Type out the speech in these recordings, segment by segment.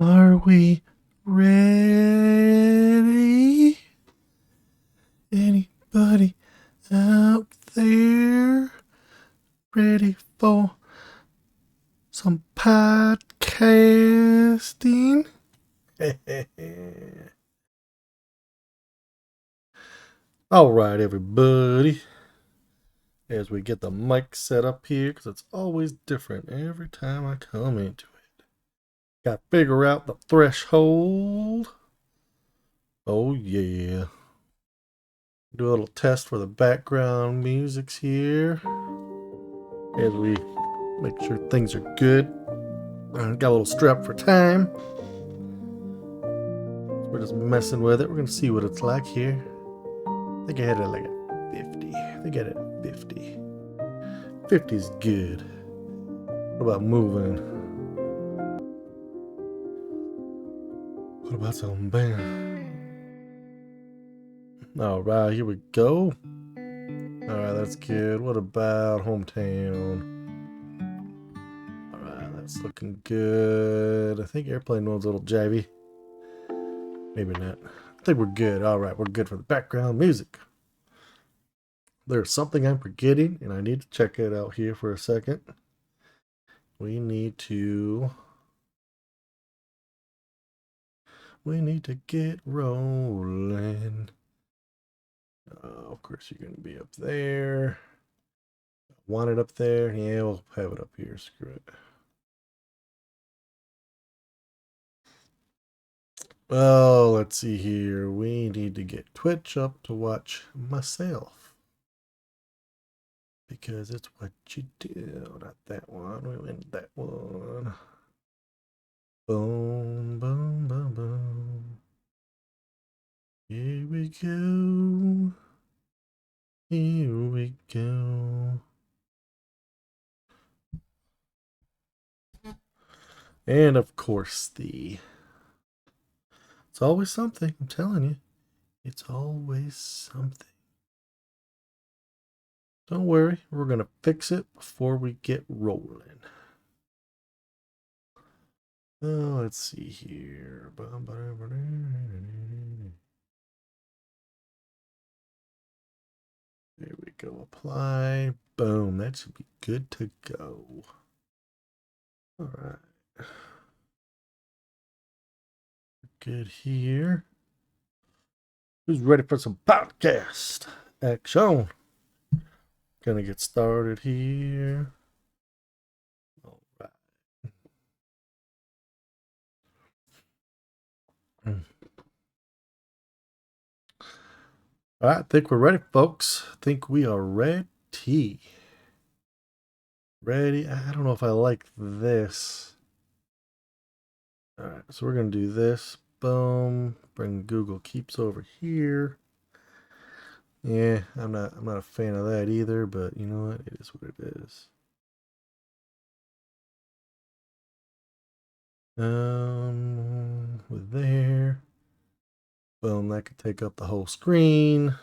Are we ready? Anybody out there ready for some podcasting? All right, everybody. As we get the mic set up here, because it's always different every time I come into it. Got to figure out the threshold. Oh, yeah. Do a little test for the background musics here as we make sure things are good. Got a little strap for time. We're just messing with it. We're going to see what it's like here. I think I had it like a 50. I think I had it at 50. 50 is good. What about moving? What about some bam? Alright, here we go. Alright, that's good. What about hometown? Alright, that's looking good. I think airplane mode's a little jivey. Maybe not. I think we're good. Alright, we're good for the background music. There's something I'm forgetting, and I need to check it out here for a second. We need to get rolling. Of course, you're going to be up there. Want it up there? Yeah, we'll have it up here. Screw it. Oh, let's see here. We need to get Twitch up to watch myself. Because it's what you do. Not that one. We went that one. Boom, boom, boom, boom. Here we go. Here we go. And of course, it's always something. I'm telling you. It's always something. Don't worry. We're going to fix it before we get rolling. Oh, let's see here. There we go. Apply. Boom. That should be good to go. All right. Good here. Who's ready for some podcast action? Gonna get started here. All right. All right, I think we're ready, folks. I think we are ready. Ready? I don't know if I like this. All right, so we're gonna do this. Boom. Bring Google Keeps over here. Yeah, I'm not a fan of that either, but you know what? It is what it is. With there. Boom, that could take up the whole screen.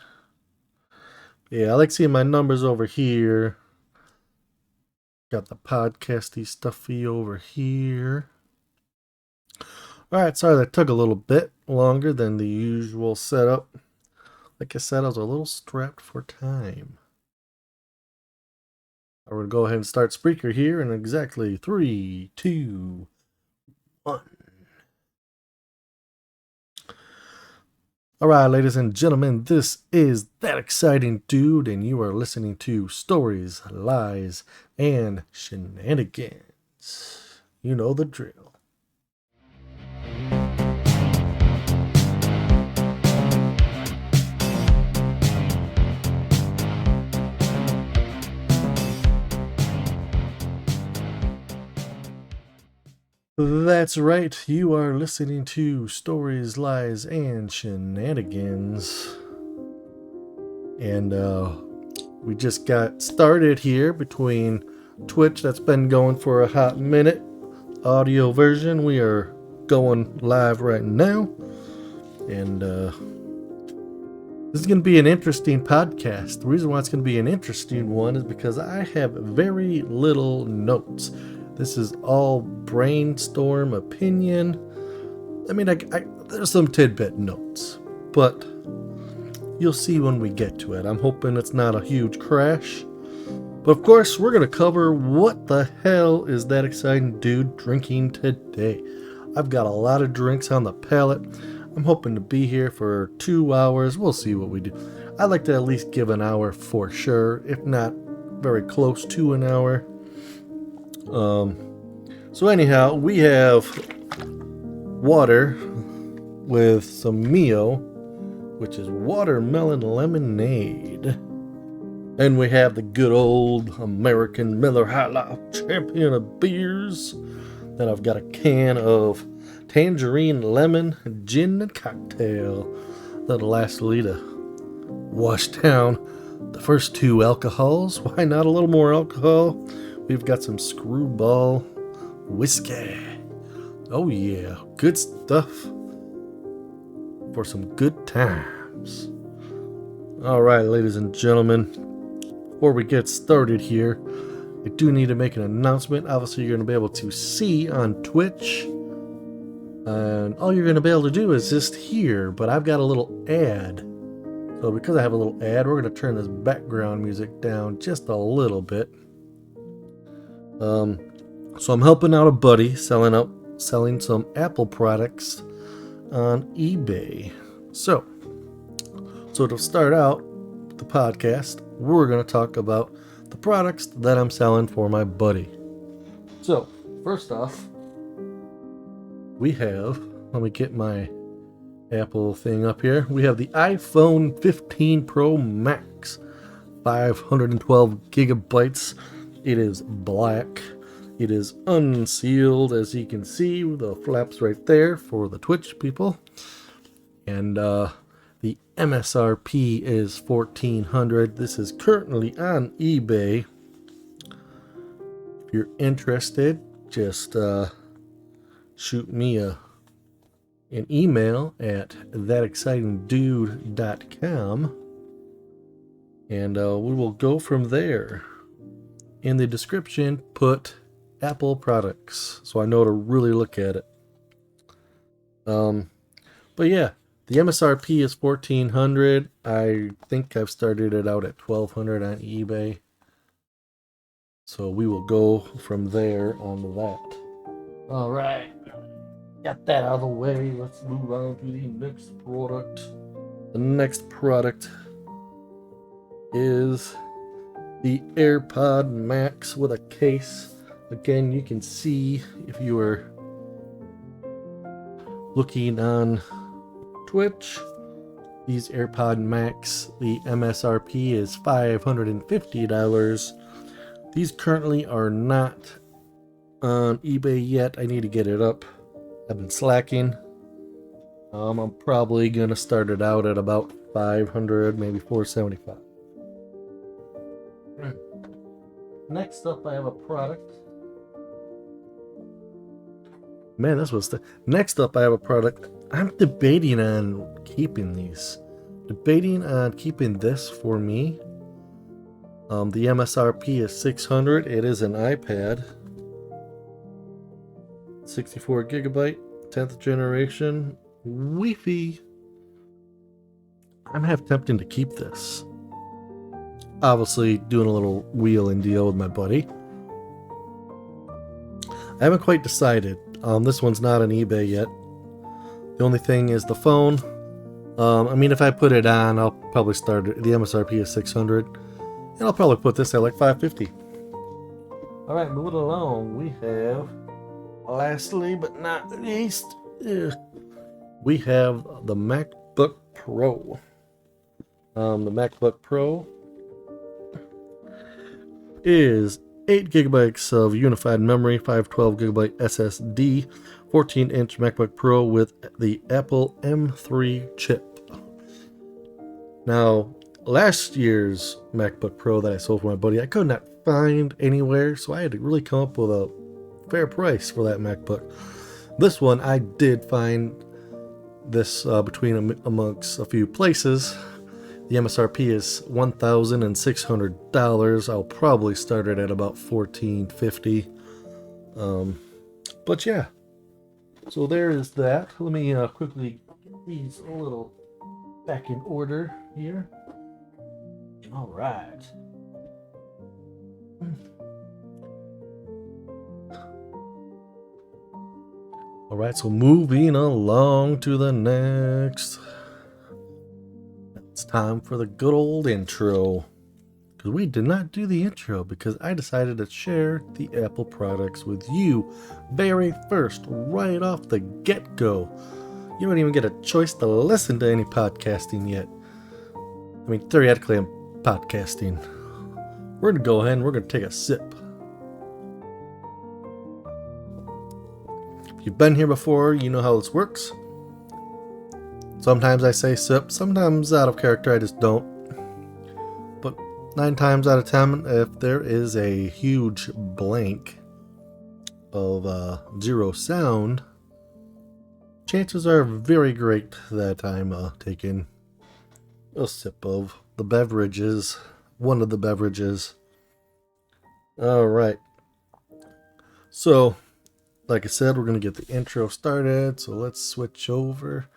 Yeah, I like seeing my numbers over here. Got the podcasty stuffy over here. Alright, sorry that took a little bit longer than the usual setup. Like I said, I was a little strapped for time. We're going to go ahead and start Spreaker here in exactly 3, 2, 1. Alright, ladies and gentlemen, this is That Exciting Dude, and you are listening to Stories, Lies, and Shenanigans. You know the drill. That's right, you are listening to Stories, Lies, and Shenanigans. And we just got started here between Twitch, that's been going for a hot minute. Audio version, we are going live right now. And this is going to be an interesting podcast. The reason why it's going to be an interesting one is because I have very little notes. This is all brainstorm opinion. I mean, there's some tidbit notes, but you'll see when we get to it. I'm hoping it's not a huge crash. But of course, we're going to cover what the hell is that exciting dude drinking today. I've got a lot of drinks on the palate. I'm hoping to be here for 2 hours. We'll see what we do. I'd like to at least give an hour for sure, if not very close to an hour. So anyhow, we have water with some Mio, which is watermelon lemonade. And we have the good old American Miller High Life champion of beers. Then I've got a can of tangerine lemon gin and cocktail. That'll lastly to wash down the first 2 alcohols. Why not a little more alcohol? We've got some Screwball whiskey. Oh yeah, good stuff for some good times. All right, ladies and gentlemen. Before we get started here, I do need to make an announcement. Obviously, you're going to be able to see on Twitch. And all you're going to be able to do is just hear. But I've got a little ad. So because I have a little ad, we're going to turn this background music down just a little bit. So I'm helping out a buddy selling some Apple products on eBay. So to start out the podcast, we're going to talk about the products that I'm selling for my buddy. So, first off, we have, let me get my Apple thing up here. We have the iPhone 15 Pro Max, 512 gigabytes. It is black. It is unsealed, as you can see, the flaps right there for the Twitch people. And, the MSRP is $1,400. This is currently on eBay. If you're interested, just shoot me an email at thatexcitingdude.com, and we will go from there. In the description, put Apple products, so I know to really look at it. But yeah. The MSRP is $1,400. I think I've started it out at $1,200 on eBay. So we will go from there on that. All right. Got that out of the way. Let's move on to the next product. The next product is the AirPod Max with a case. Again, you can see if you are looking on Twitch, these AirPod Max, the MSRP is $550. These currently are not on eBay yet. I need to get it up. I've been slacking. I'm probably gonna start it out at about $500, maybe $475. Next up, I have a product. Man, this was the next up. I have a product. I'm debating on keeping these. Debating on keeping this for me. The MSRP is $600. It is an iPad. 64 gigabyte, 10th generation, Wi-Fi. I'm half tempted to keep this. Obviously, doing a little wheel and deal with my buddy. I haven't quite decided. This one's not on eBay yet. The only thing is the phone. I mean, if I put it on, I'll probably start it. The MSRP is $600, and I'll probably put this at like $550. All right, moving along, we have, lastly but not least, we have the MacBook Pro. The MacBook Pro is 8 gigabytes of unified memory, 512 gigabyte SSD, 14-inch MacBook Pro with the Apple M3 chip. Now, last year's MacBook Pro that I sold for my buddy, I could not find anywhere, so I had to really come up with a fair price for that MacBook. This one, I did find this amongst a few places. The MSRP is $1,600. I'll probably start it at about $1,450. But yeah, So there is that. Let me quickly get these a little back in order here. All right. All right, so moving along to the next. It's time for the good old intro. Because we did not do the intro because I decided to share the Apple products with you very first, right off the get-go. You don't even get a choice to listen to any podcasting yet. I mean, theoretically, I'm podcasting. We're going to go ahead and we're going to take a sip. If you've been here before, you know how this works. Sometimes I say sip, sometimes out of character I just don't. But 9 times out of 10, if there is a huge blank of zero sound, chances are very great that I'm taking a sip of the beverages, one of the beverages. Alright. So, like I said, we're going to get the intro started, so let's switch over.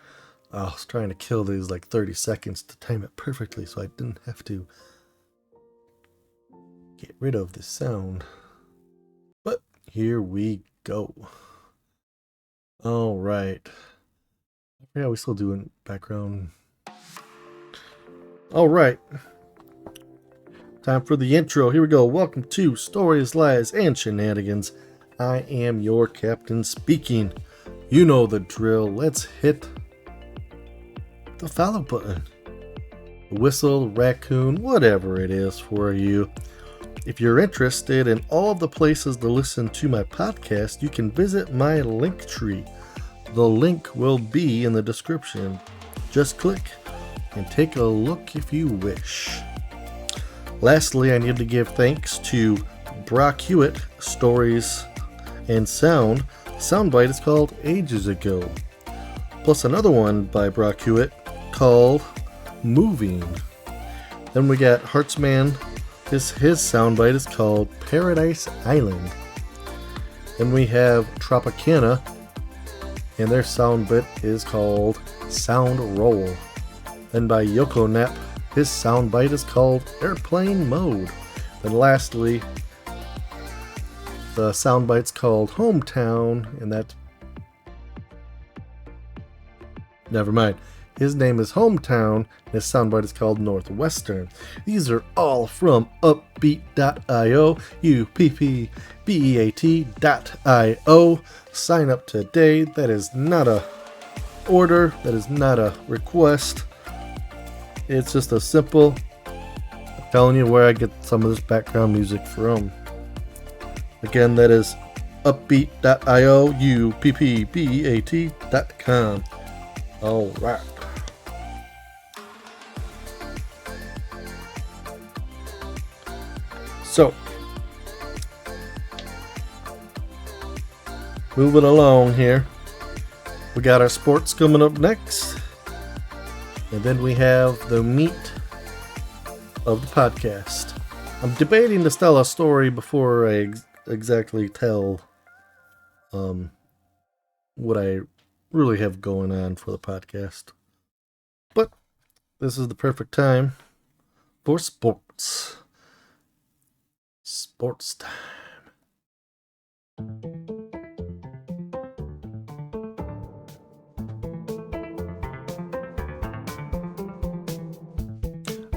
I was trying to kill these like 30 seconds to time it perfectly so I didn't have to get rid of the sound. But here we go. Alright. Yeah, we still doing background. Alright. Time for the intro. Here we go. Welcome to Stories, Lies, and Shenanigans. I am your captain speaking. You know the drill. Let's hit the follow button. The whistle, the raccoon, whatever it is for you. If you're interested in all of the places to listen to my podcast, you can visit my link tree. The link will be in the description. Just click and take a look if you wish. Lastly, I need to give thanks to Brock Hewitt, Stories and Sound. Soundbite is called Ages Ago. Plus another one by Brock Hewitt called Moving. Then we got Heartsman. His soundbite is called Paradise Island. Then we have Tropicana, and their soundbite is called Sound Roll. Then by Yoko Nap, his soundbite is called Airplane Mode. Then lastly, the soundbite's called Hometown, and that... Never mind. His name is Hometown, and his soundbite is called Northwestern. These are all from upbeat.io, upbeat.io. Sign up today. That is not a order. That is not a request. It's just a simple telling you where I get some of this background music from. Again, that is upbeat.io, upbeat.com. All right. So, moving along here, we got our sports coming up next, and then we have the meat of the podcast. I'm debating to tell a story before I exactly tell what I really have going on for the podcast. But this is the perfect time for sports. Sports time.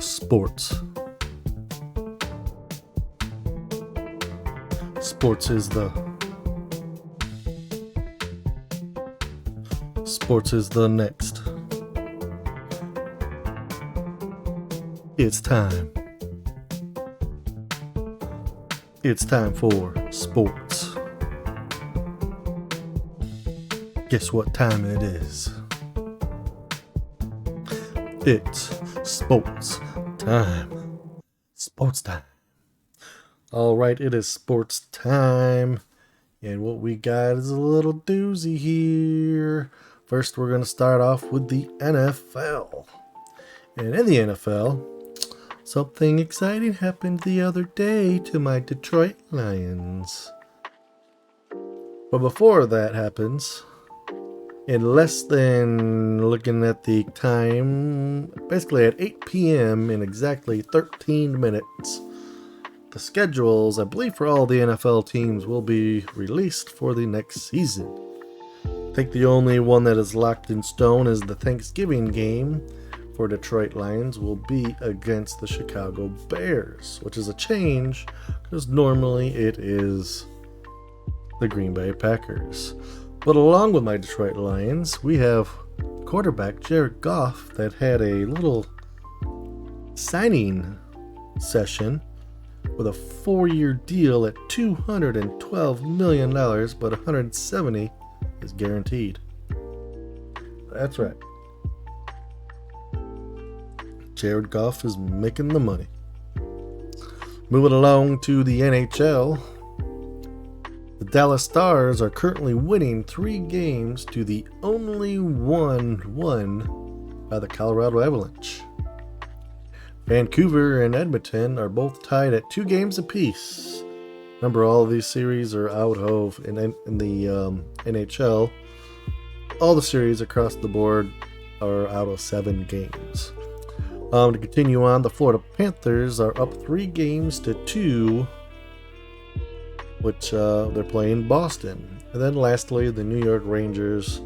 Sports. Sports is the next. It's time. It's time for sports. Guess what time it is? It's sports time. Sports time. Alright, it is sports time. And what we got is a little doozy here. First, we're going to start off with the NFL. And in the NFL, something exciting happened the other day to my Detroit Lions. But before that happens, in less than, looking at the time, basically at 8 p.m. in exactly 13 minutes, the schedules, I believe, for all the NFL teams will be released for the next season. I think the only one that is locked in stone is the Thanksgiving game for Detroit Lions will be against the Chicago Bears, which is a change because normally it is the Green Bay Packers. But along with my Detroit Lions, we have quarterback Jared Goff that had a little signing session with a 4-year deal at $212 million, but $170 is guaranteed. That's right. Jared Goff is making the money. Moving along to the NHL, the Dallas Stars are currently winning 3 games to the only one won by the Colorado Avalanche. Vancouver and Edmonton are both tied at 2 games apiece. Remember, all of these series are out of, in the NHL, all the series across the board are out of 7 games. To continue on, the Florida Panthers are up 3 games to 2, which they're playing Boston. And then lastly, the New York Rangers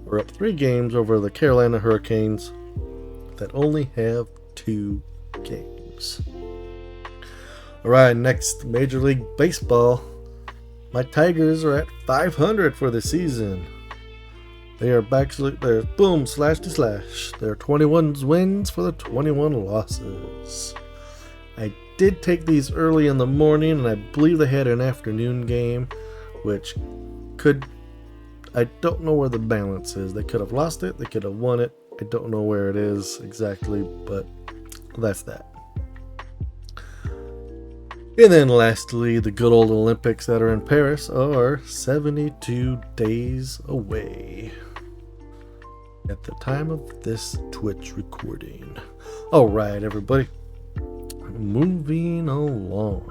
are up 3 games over the Carolina Hurricanes that only have 2 games. Alright, next, Major League Baseball. My Tigers are at 500 for the season. They are they're boom, slash to slash. They're 21 wins for the 21 losses. I did take these early in the morning, and I believe they had an afternoon game, which I don't know where the balance is. They could have lost it, they could have won it. I don't know where it is exactly, but that's that. And then lastly, the good old Olympics that are in Paris are 72 days away at the time of this Twitch recording. All right, everybody. Moving along.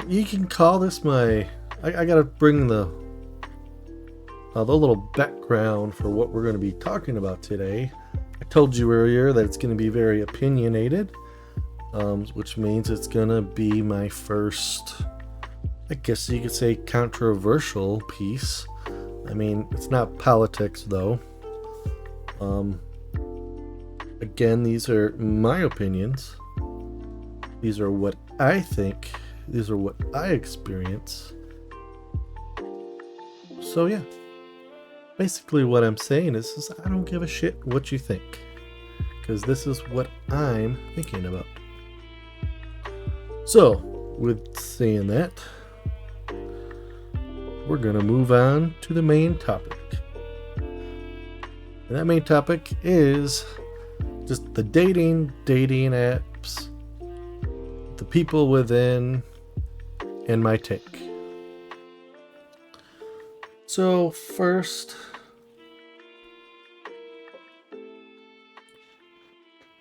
You can call this my... I gotta bring the little background for what we're going to be talking about today. I told you earlier that it's going to be very opinionated. Which means it's gonna be my first, I guess you could say, controversial piece. I mean, it's not politics though. Again, these are my opinions. These are what I think. These are what I experience. So yeah, basically what I'm saying is I don't give a shit what you think, because this is what I'm thinking about. So, with saying that, we're going to move on to the main topic. And that main topic is just the dating apps, the people within, and my take. So, first,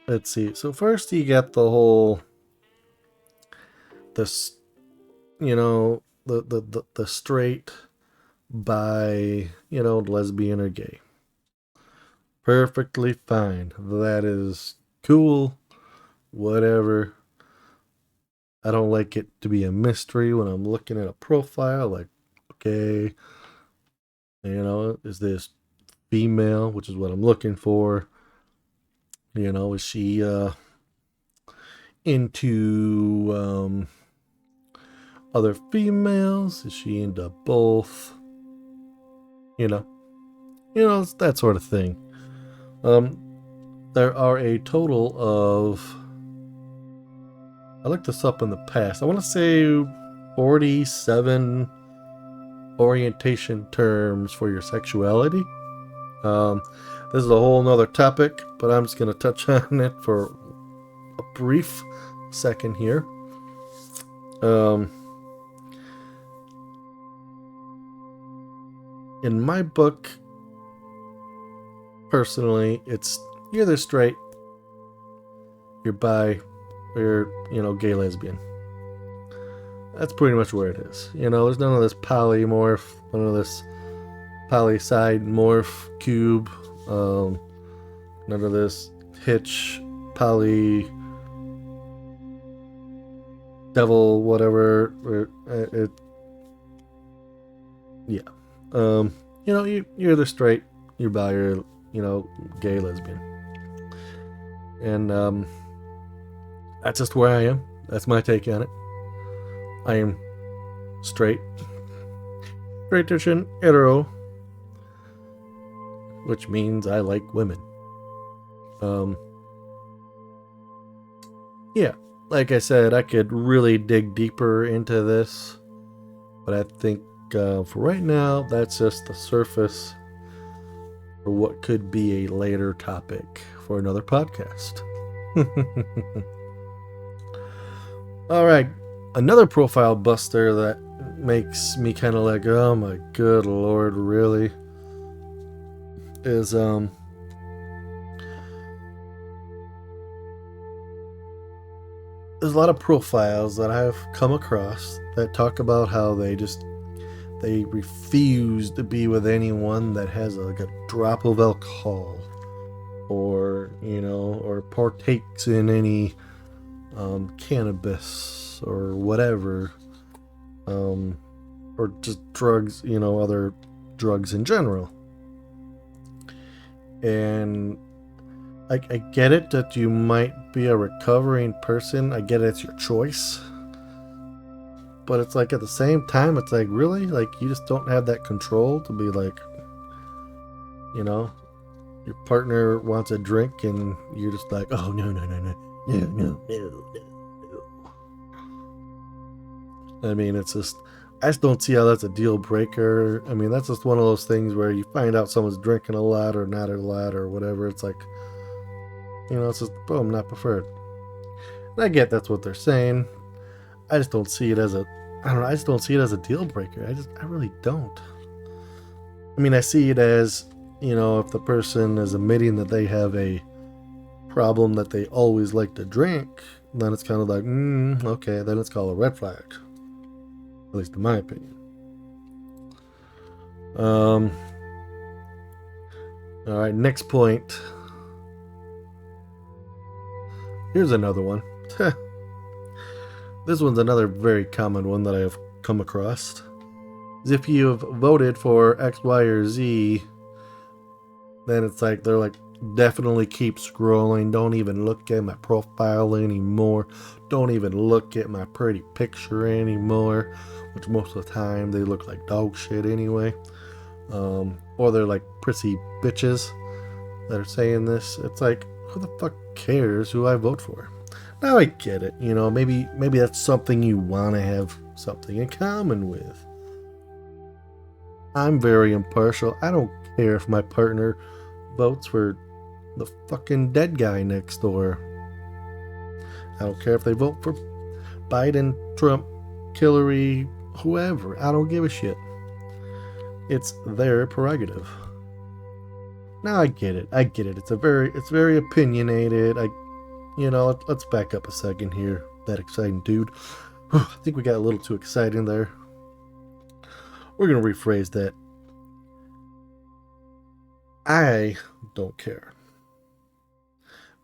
let's see. So, first you got the whole... the straight, bi, lesbian or gay. Perfectly fine. That is cool. Whatever. I don't like it to be a mystery when I'm looking at a profile. Like, okay, is this female, which is what I'm looking for? Is she into other females? Is she into both? That sort of thing. There are a total of, I looked this up in the past, I want to say 47 orientation terms for your sexuality. This is a whole nother topic, but I'm just going to touch on it for a brief second here. In my book, personally, it's you're either straight, you're bi, or you're, gay, lesbian. That's pretty much where it is. There's none of this polymorph, none of this Polyside morph cube. None of this hitch poly devil whatever. Yeah. You're either straight, you're bi, or gay, lesbian, and that's just where I am. That's my take on it. I am straight edition hetero, which means I like women. Yeah, like I said, I could really dig deeper into this, but I think for right now, that's just the surface for what could be a later topic for another podcast. All right, another profile buster that makes me kind of like, oh my good lord, really, is there's a lot of profiles that I've come across that talk about how they refuse to be with anyone that has like a drop of alcohol, or or partakes in any cannabis or whatever, or just drugs, other drugs in general. And I get it that you might be a recovering person. I get it's your choice. But it's like at the same time, it's like, really? Like, you just don't have that control to be like, your partner wants a drink and you're just like, oh, no. I mean, I just don't see how that's a deal breaker. I mean, that's just one of those things where you find out someone's drinking a lot or not a lot or whatever. It's like, it's just, boom, not preferred. And I get that's what they're saying. I just don't see it as I just don't see it as a deal breaker. I really don't. I mean, I see it as, if the person is admitting that they have a problem that they always like to drink, then it's kind of like, okay, then it's called a red flag. At least in my opinion. All right, next point. Here's another one. This one's another very common one that I have come across. Is if you have voted for X, Y, or Z, then it's like they're like, definitely keep scrolling. Don't even look at my profile anymore. Don't even look at my pretty picture anymore. Which most of the time they look like dog shit anyway. Or they're like prissy bitches that are saying this. It's like, who the fuck cares who I vote for? Now I get it, maybe that's something you want to have something in common with. I'm very impartial. I don't care if my partner votes for the fucking dead guy next door. I don't care if they vote for Biden, Trump, Hillary, whoever. I don't give a shit. It's their prerogative. Now I get it. It's very opinionated. Let's back up a second here. That exciting dude. I think we got a little too exciting there. We're going to rephrase that. I don't care.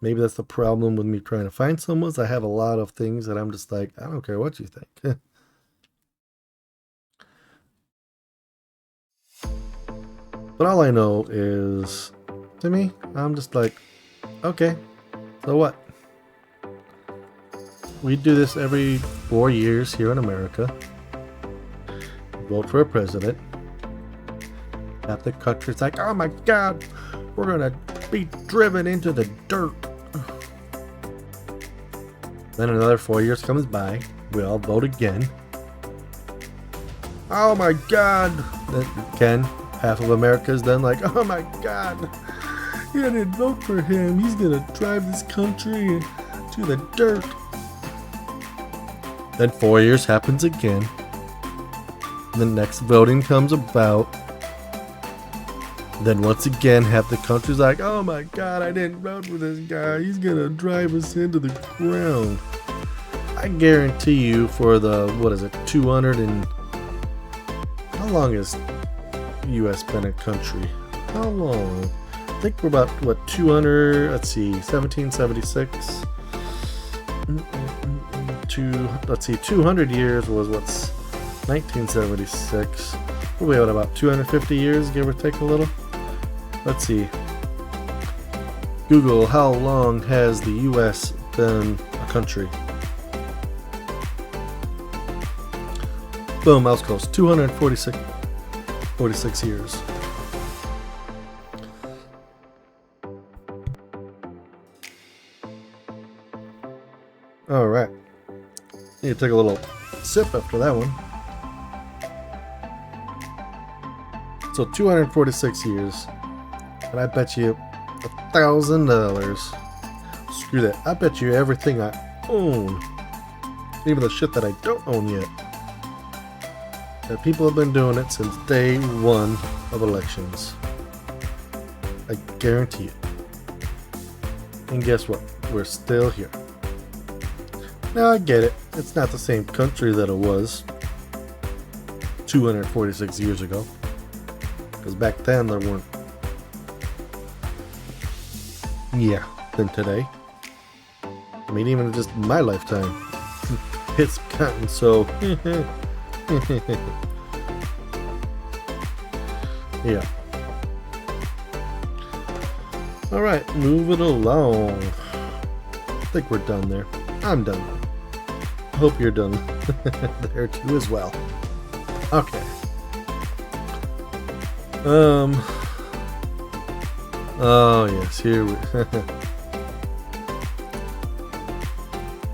Maybe that's the problem with me trying to find someone. I have a lot of things that I'm just like, I don't care what you think. But all I know is, to me, I'm just like, okay, so what? We do this every 4 years here in America. Vote for a president. Half the country's like, oh my God, we're gonna be driven into the dirt. Then another 4 years comes by. We all vote again. Oh my God. Then again, half of America's then like, oh my God, you didn't vote for him. He's gonna drive this country to the dirt. Then 4 years happens again. The next voting comes about. Then once again, half the country's like, oh my God, I didn't vote for this guy. He's gonna drive us into the ground. I guarantee you for the, 200 and... How long is U.S. been a country? How long? I think we're about, what, 200, let's see, 1776. Let's see, 200 years was what's 1976. We're at about 250 years, give or take a little. Let's see. Google, how long has the U.S. been a country? Boom, I was close. 246 years. Alright. Need to take a little sip after that one. So 246 years. And I bet you $1,000. Screw that. I bet you everything I own, even the shit that I don't own yet, that people have been doing it since day one of elections. I guarantee it. And guess what? We're still here. Now I get it. It's not the same country that it was 246 years ago. Because back then there weren't. Yeah, than today. I mean, even just my lifetime. It's gotten so. Yeah. Alright, moving along. I think we're done there. I'm done. I hope you're done there too as well. Okay. Oh yes, here we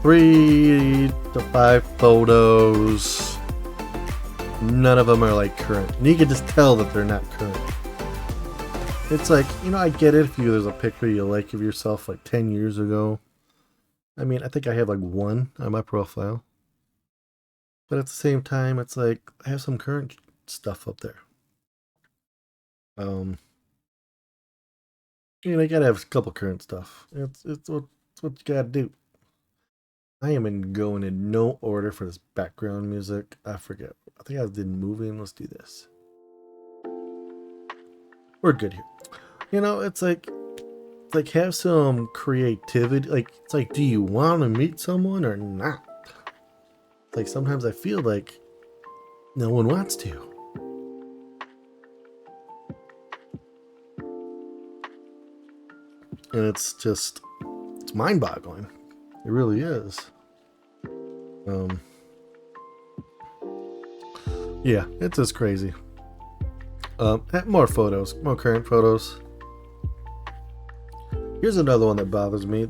3 to 5 photos. None of them are like current. And you can just tell that they're not current. It's like, you know, I get it if there's a picture you like of yourself like 10 years ago. I mean, I think I have like one on my profile. But at the same time, it's like I have some current stuff up there. You know, you gotta have a couple current stuff. It's what you gotta do. I am going in no order for this background music. I forget. I think I did moving. Let's do this. We're good here. You know, it's like have some creativity. Like, it's like, do you want to meet someone or not? It's like sometimes I feel like no one wants to. And it's mind-boggling. It really is. Yeah, it's just crazy. More photos, more current photos. Here's another one that bothers me.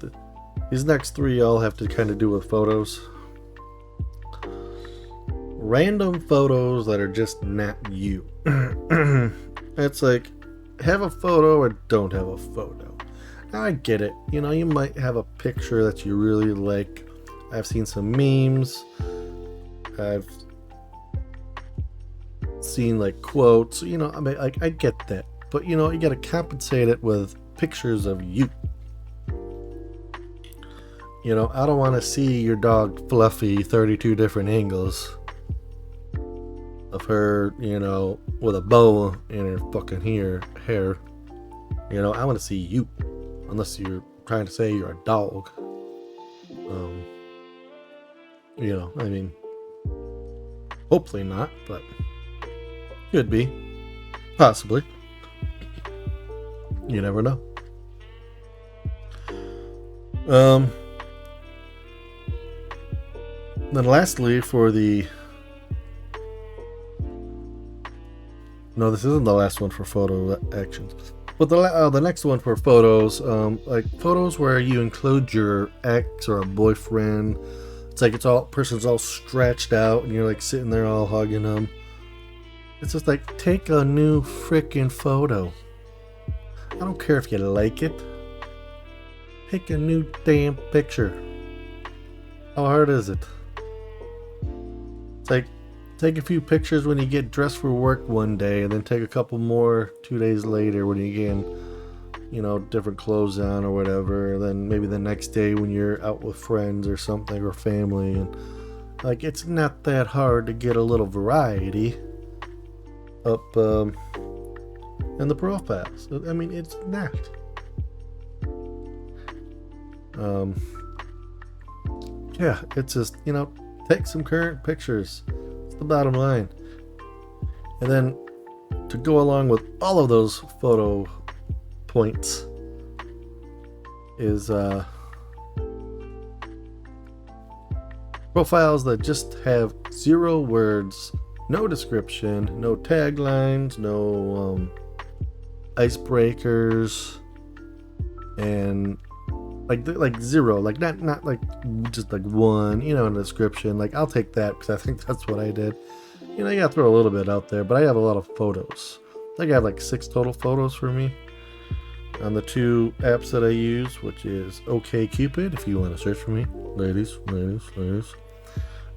These next three all have to kind of do with photos. Random photos that are just not you. It's like, have a photo or don't have a photo. Now I get it. You know, you might have a picture that you really like. I've seen some memes. I've seen like quotes. You know, I mean, I get that. But you know, you gotta compensate it with pictures of you. You know, I don't want to see your dog Fluffy 32 different angles of her, you know, with a bow in her fucking hair. You know, I want to see you. Unless you're trying to say you're a dog. You know, I mean, hopefully not, but could be. Possibly. You never know. Then lastly, for the... No, this isn't the last one for photo actions. But the next one for photos, like photos where you include your ex or a boyfriend. It's like person's all stretched out and you're like sitting there all hugging them. It's just like, take a new freaking photo. I don't care if you like it. Take a new damn picture. How hard is it? It's like, take a few pictures when you get dressed for work one day, and then take a couple more 2 days later when you get, you know, different clothes on or whatever. And then maybe the next day when you're out with friends or something or family. And like, it's not that hard to get a little variety up in the profiles. I mean, it's not. Yeah, it's just, take some current pictures. It's the bottom line. And then to go along with all of those photo points is profiles that just have 0 words, no description, no taglines, no icebreakers, and like 0, like not like just like 1, in a description. Like, I'll take that because I think that's what I did. You gotta throw a little bit out there, but I have a lot of photos. I think I have like 6 total photos for me on the 2 apps that I use, which is OkCupid, if you want to search for me, ladies.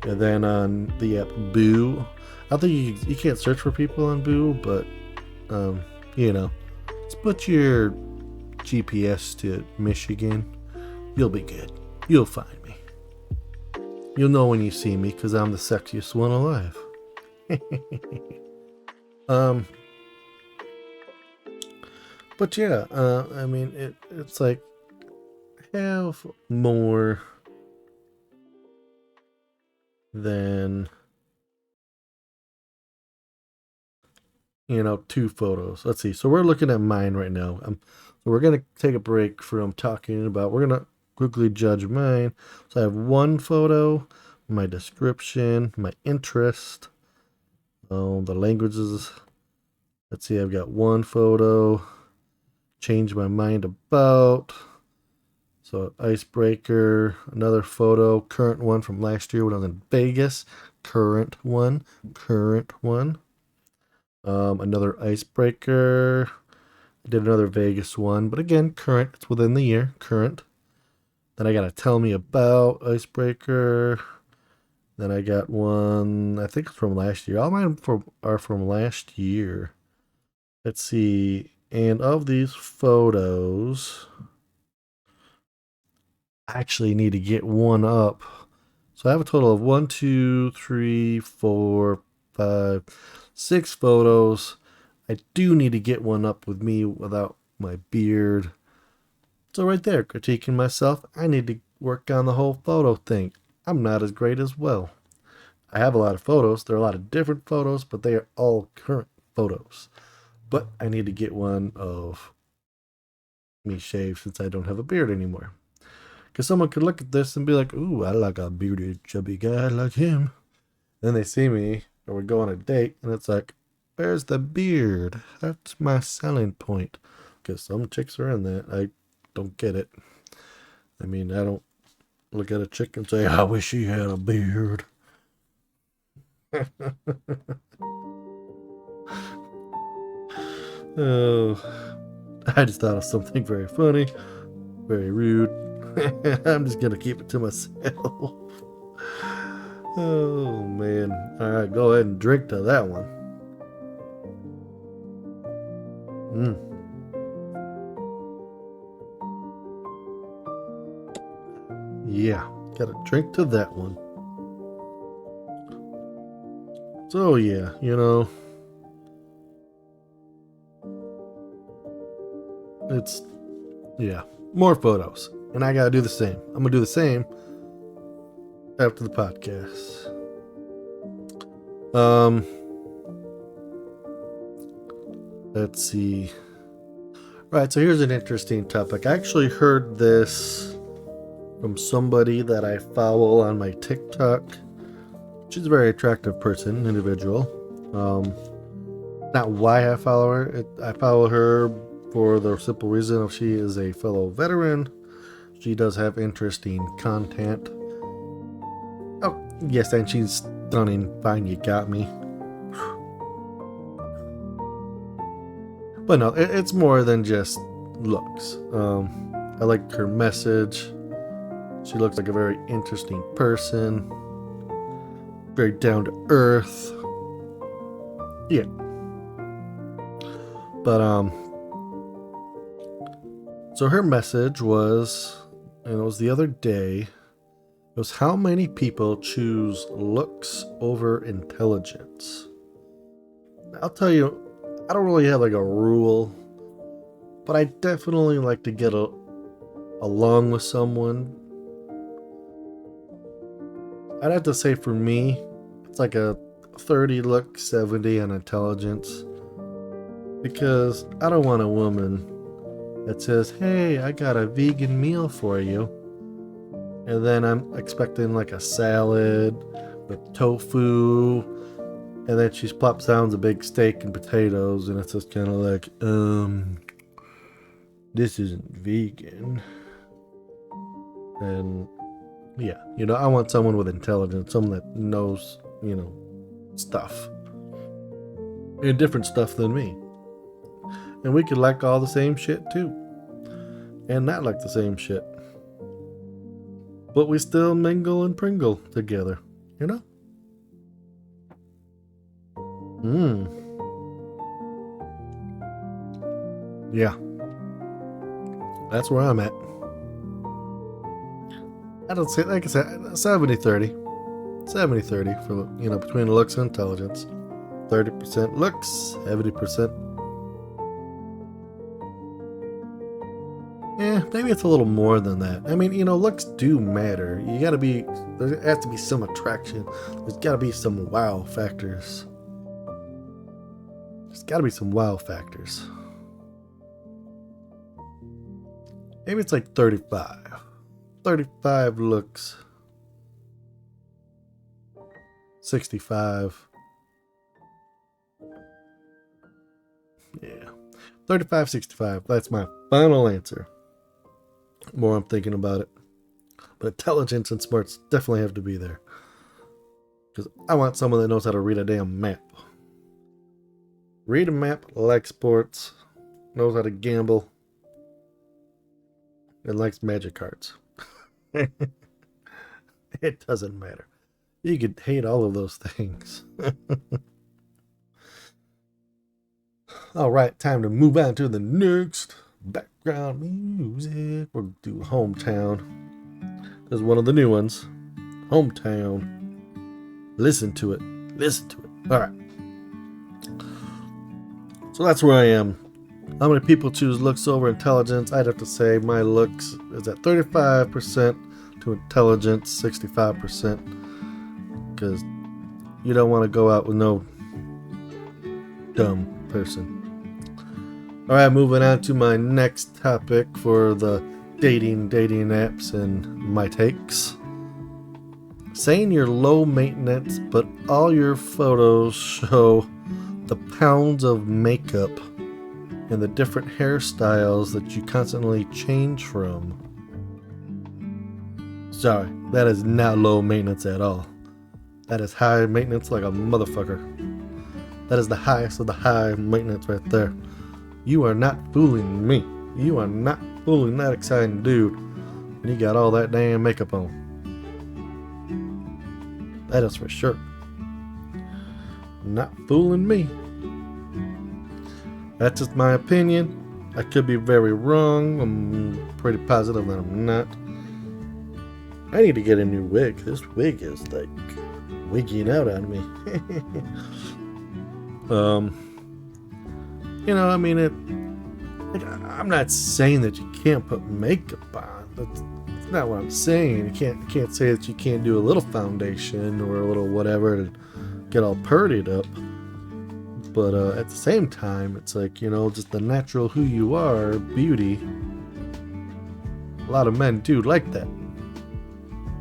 And then on the app Boo. I think you can't search for people on Boo, but just put your GPS to Michigan. You'll be good. You'll find me. You'll know when you see me because I'm the sexiest one alive. But yeah, I mean, it's like, have more than 2 photos. Let's see. So we're looking at mine right now. So we're gonna take a break from talking about. We're gonna quickly judge mine. So I have 1 photo, my description, my interest, the languages. Let's see. I've got 1 photo. Change my mind about. So icebreaker, another photo, current one from last year when I was in Vegas. Current one. Another icebreaker. I did another Vegas one, but again, current. It's within the year. Current. Then I got a tell me about icebreaker. Then I got one, I think it's from last year. All mine are from last year. Let's see. And of these photos, I actually need to get one up. So I have a total of 1, 2, 3, 4, 5, 6 photos. I do need to get one up with me without my beard. So right there, critiquing myself, I need to work on the whole photo thing. I'm not as great as well. I have a lot of photos. There are a lot of different photos, but they are all current photos. But I need to get one of me shaved since I don't have a beard anymore. Because someone could look at this and be like, ooh, I like a bearded, chubby guy like him. Then they see me, or we go on a date, and it's like, where's the beard? That's my selling point. Because some chicks are in that. I don't get it. I mean, I don't look at a chick and say, I wish she had a beard. Oh, I just thought of something very funny, very rude. I'm just gonna keep it to myself. Oh man. Alright, go ahead and drink to that one. Yeah, gotta drink to that one. So yeah, it's, more photos. And I gotta do the same. I'm gonna do the same after the podcast. Let's see. Right, so here's an interesting topic. I actually heard this from somebody that I follow on my TikTok. She's a very attractive individual. Not why I follow her. I follow her for the simple reason of she is a fellow veteran. She does have interesting content. Oh, yes, and she's stunning. Fine, you got me. But no, it's more than just looks. I like her message. She looks like a very interesting person. Very down to earth. Yeah. But, so her message was, and it was the other day, it was how many people choose looks over intelligence. I'll tell you, I don't really have like a rule, but I definitely like to get along with someone. I'd have to say for me, it's like a 30 look, 70 on intelligence. Because I don't want a woman that says, hey, I got a vegan meal for you. And then I'm expecting like a salad with tofu. And then she plops down a big steak and potatoes. And it's just kind of like, this isn't vegan. And yeah, I want someone with intelligence, someone that knows, stuff. And different stuff than me. And we could like all the same shit too. And not like the same shit. But we still mingle and pringle together, Yeah. That's where I'm at. I don't say, like I said, 70-30. 70-30 for, between looks and intelligence. 30% looks, 70%. Maybe it's a little more than that. I mean, looks do matter. There has to be some attraction. There's got to be some wow factors. There's got to be some wow factors. Maybe it's like 35. 35 looks. 65. Yeah. 35, 65. That's my final answer. The more I'm thinking about it. But intelligence and smarts definitely have to be there. Because I want someone that knows how to read a damn map. Read a map, likes sports, knows how to gamble, and likes magic cards. It doesn't matter. You could hate all of those things. Alright, time to move on to the next background music. We'll do Hometown. There's one of the new ones. Hometown. Listen to it. Listen to it. Alright. So that's where I am. How many people choose looks over intelligence? I'd have to say my looks is at 35% to intelligence 65%. Because you don't want to go out with no dumb person. Alright, moving on to my next topic for the dating apps and my takes. Saying you're low maintenance, but all your photos show the pounds of makeup and the different hairstyles that you constantly change from. Sorry, that is not low maintenance at all. That is high maintenance like a motherfucker. That is the highest of the high maintenance right there. You are not fooling me. You are not fooling that exciting dude. And you got all that damn makeup on. That is for sure. Not fooling me. That's just my opinion. I could be very wrong. I'm pretty positive that I'm not. I need to get a new wig. This wig is like wigging out on me. I'm not saying that you can't put makeup on. That's not what I'm saying. You can't say that you can't do a little foundation or a little whatever to get all purdied up. But at the same time, it's like, just the natural who you are, beauty. A lot of men do like that.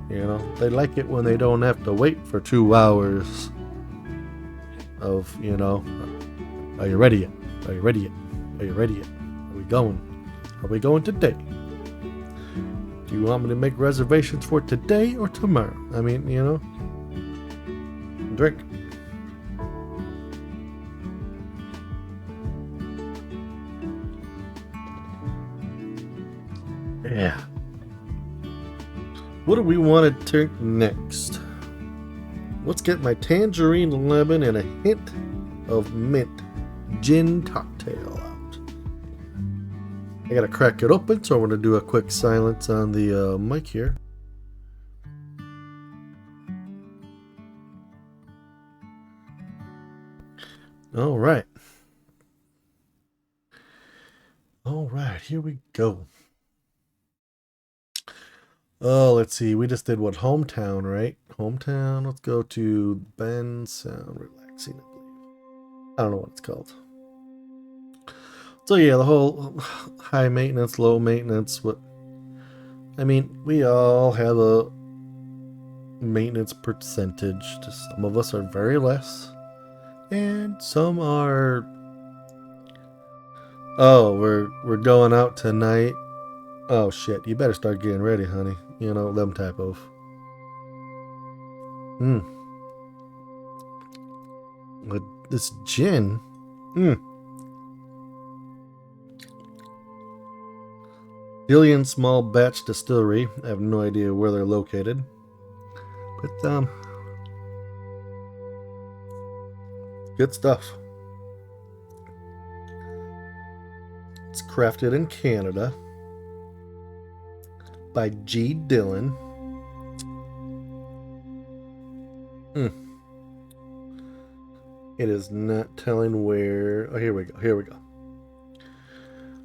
They like it when they don't have to wait for 2 hours of, are you ready yet? Are you ready yet? Are you ready yet? Are we going? Are we going today? Do you want me to make reservations for today or tomorrow? I mean, drink. Yeah. What do we want to drink next? Let's get my tangerine lemon and a hint of mint gin cocktail out. I gotta crack it open, so I'm gonna do a quick silence on the mic here. All right. All right, here we go. Oh, let's see. We just did what? Hometown, right? Hometown. Let's go to Ben Sound Relaxing, I believe. I don't know what it's called. So yeah, the whole high maintenance, low maintenance. What I mean, we all have a maintenance percentage. Just some of us are very less, and some are. Oh, we're going out tonight. Oh shit! You better start getting ready, honey. You know them type of. Hmm. But this gin. Hmm. Billion small batch distillery. I have no idea where they're located, but good stuff. It's crafted in Canada by G. Dillon. Hmm. It is not telling where. Oh, here we go. Here we go.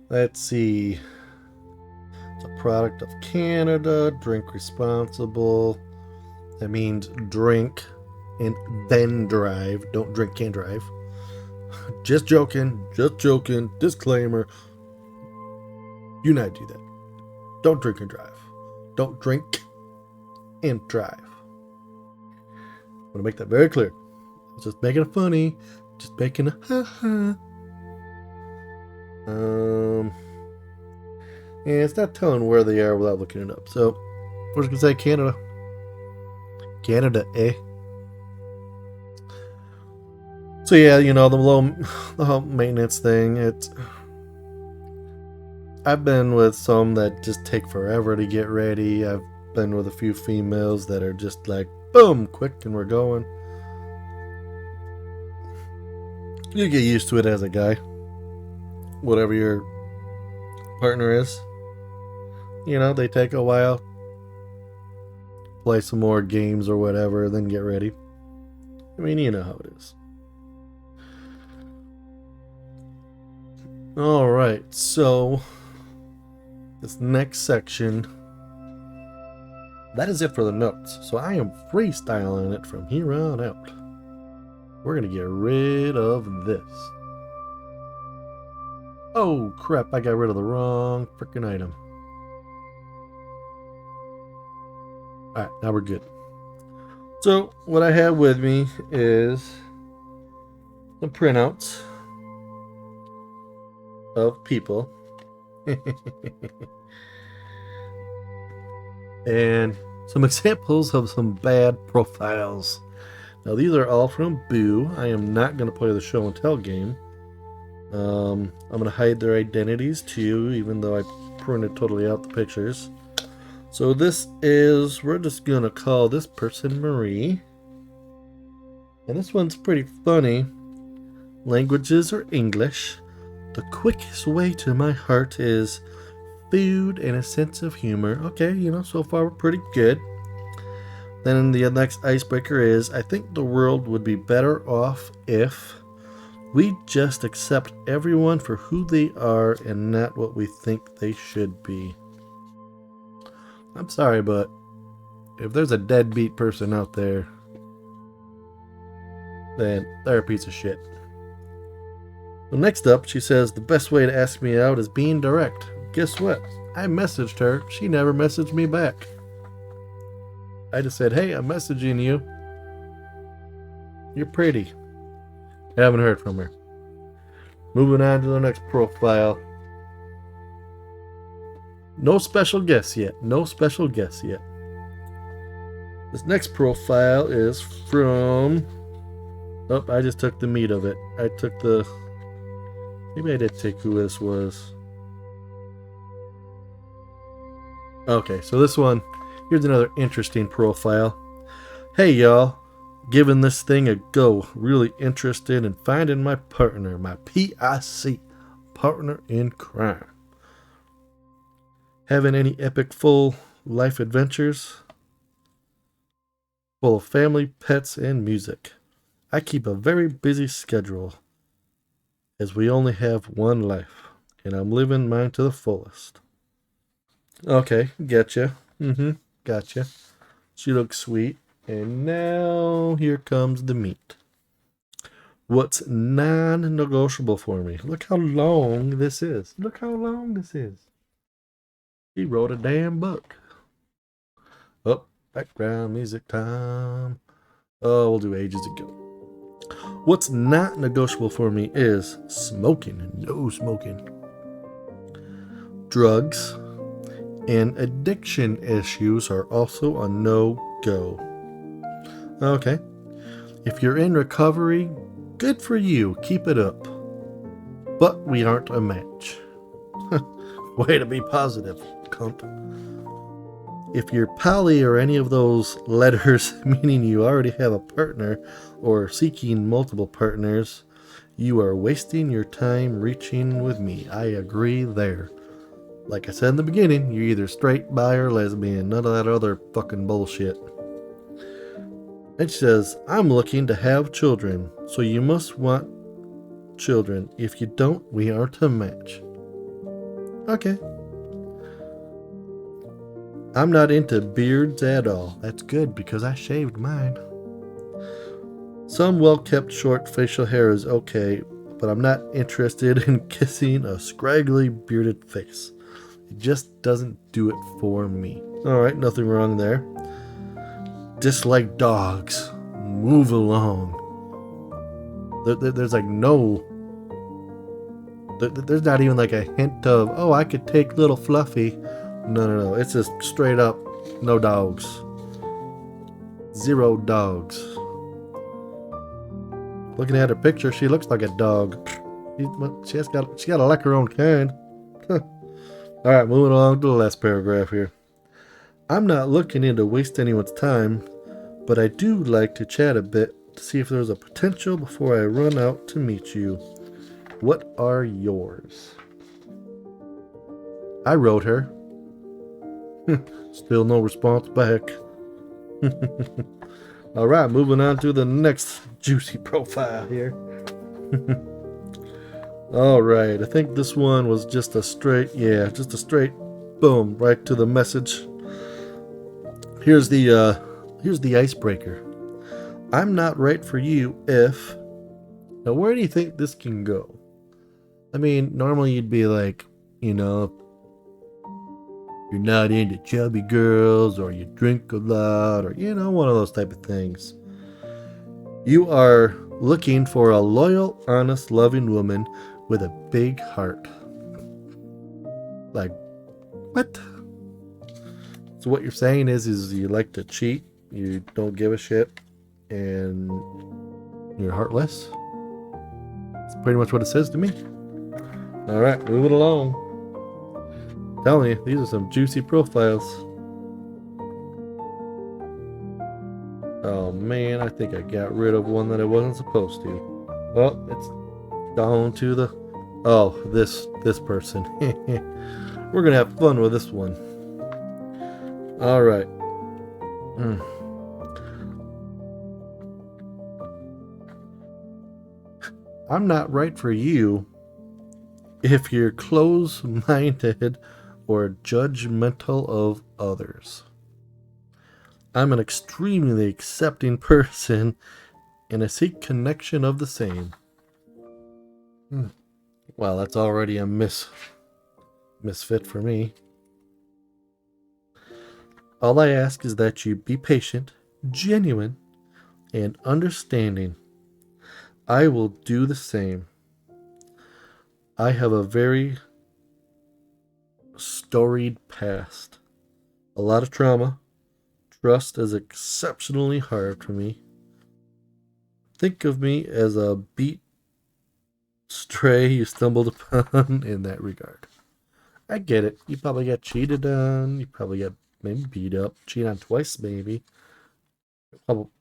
Let's see. It's a product of Canada. Drink responsible. That means drink and then drive. Don't drink and drive. Just joking. Just joking. Disclaimer. Do not do that. Don't drink and drive. Don't drink and drive. I want to make that very clear. Just making it funny. Just making a ha. And it's not telling where they are without looking it up. So we're just gonna say Canada. Canada, eh? So yeah, you know the whole maintenance thing. I've been with some that just take forever to get ready. I've been with a few females that are just like boom, quick, and we're going. You get used to it as a guy, whatever your partner is. You know, they take a while, play some more games or whatever, then get ready. I mean, you know how it is. All right, so this next section, that is it for the notes. So I am freestyling it from here on out. We're gonna get rid of this. Oh crap, I got rid of the wrong freaking item. Alright, now we're good. So what I have with me is some printouts of people. And some examples of some bad profiles. Now these are all from Boo. I am not going to play the show and tell game. I'm going to hide their identities too, even though I printed totally out the pictures. So this is, we're just going to call this person Marie. And this one's pretty funny. Languages are English. The quickest way to my heart is food and a sense of humor. Okay, you know, so far we're pretty good. Then the next icebreaker is, I think the world would be better off if we just accept everyone for who they are and not what we think they should be. I'm sorry, but if there's a deadbeat person out there, then they're a piece of shit. Well, next up, she says, the best way to ask me out is being direct. Guess what? I messaged her. She never messaged me back. I just said, hey, I'm messaging you. You're pretty. I haven't heard from her. Moving on to the next profile. No special guests yet. No special guests yet. This next profile is from... Oh, I just took the meat of it. I took the... Maybe I did take who this was. Okay, so this one... Here's another interesting profile. Hey, y'all. Giving this thing a go. Really interested in finding my partner. My PIC. Partner in crime. Having any epic full life adventures? Full of family, pets, and music. I keep a very busy schedule, as we only have one life. and I'm living mine to the fullest. Okay, getcha. Gotcha. She looks sweet. And now here comes the meat. What's non-negotiable for me? Look how long this is. Look how long this is. He wrote a damn book. Oh, background music time. Oh, we'll do ages ago. What's not negotiable for me is smoking. No smoking. Drugs and addiction issues are also a no-go. Okay. If you're in recovery, good for you. Keep it up. But we aren't a match. Way to be positive, cunt. If you're poly or any of those letters, meaning you already have a partner or seeking multiple partners, you are wasting your time reaching with me. I agree there. Like I said in the beginning, you're either straight, bi, or lesbian. None of that other fucking bullshit. And she says, I'm looking to have children, so you must want children. If you don't, we aren't a match. Okay. I'm not into beards at all. That's good because I shaved mine. Some well-kept short facial hair is okay, but I'm not interested in kissing a scraggly bearded face. It just doesn't do it for me. Alright, nothing wrong there. Dislike dogs. Move along. There's like no... There's not even like a hint of, oh, I could take little Fluffy. No. It's just straight up no dogs. 0 dogs. Looking at her picture, she looks like a dog. She gotta like her own kind. Alright, moving along to the last paragraph here. I'm not looking in to waste anyone's time, but I do like to chat a bit to see if there's a potential before I run out to meet you. What are yours? I wrote her. Still no response back. Alright, moving on to the next juicy profile here. Alright, I think this one was just a straight boom, right to the message. Here's the icebreaker. I'm not right for you if... Now, where do you think this can go? I mean, normally you'd be like, you know, you're not into chubby girls, or you drink a lot, or, you know, one of those type of things. You are looking for a loyal, honest, loving woman with a big heart. Like, what? So what you're saying is you like to cheat, you don't give a shit, and you're heartless? That's pretty much what it says to me. Alright, moving along. I'm telling you, these are some juicy profiles. Oh man, I think I got rid of one that I wasn't supposed to. Well, it's down to the... Oh, this person. We're gonna have fun with this one. Alright. I'm not right for you if you're close-minded or judgmental of others. I'm an extremely accepting person, and I seek connection of the same. Well, that's already a misfit for me. All I ask is that you be patient, genuine, and understanding. I will do the same. I have a very storied past. A lot of trauma. Trust is exceptionally hard for me. Think of me as a beat stray you stumbled upon in that regard. I get it. You probably got cheated on. You probably got maybe beat up. Cheated on twice, maybe.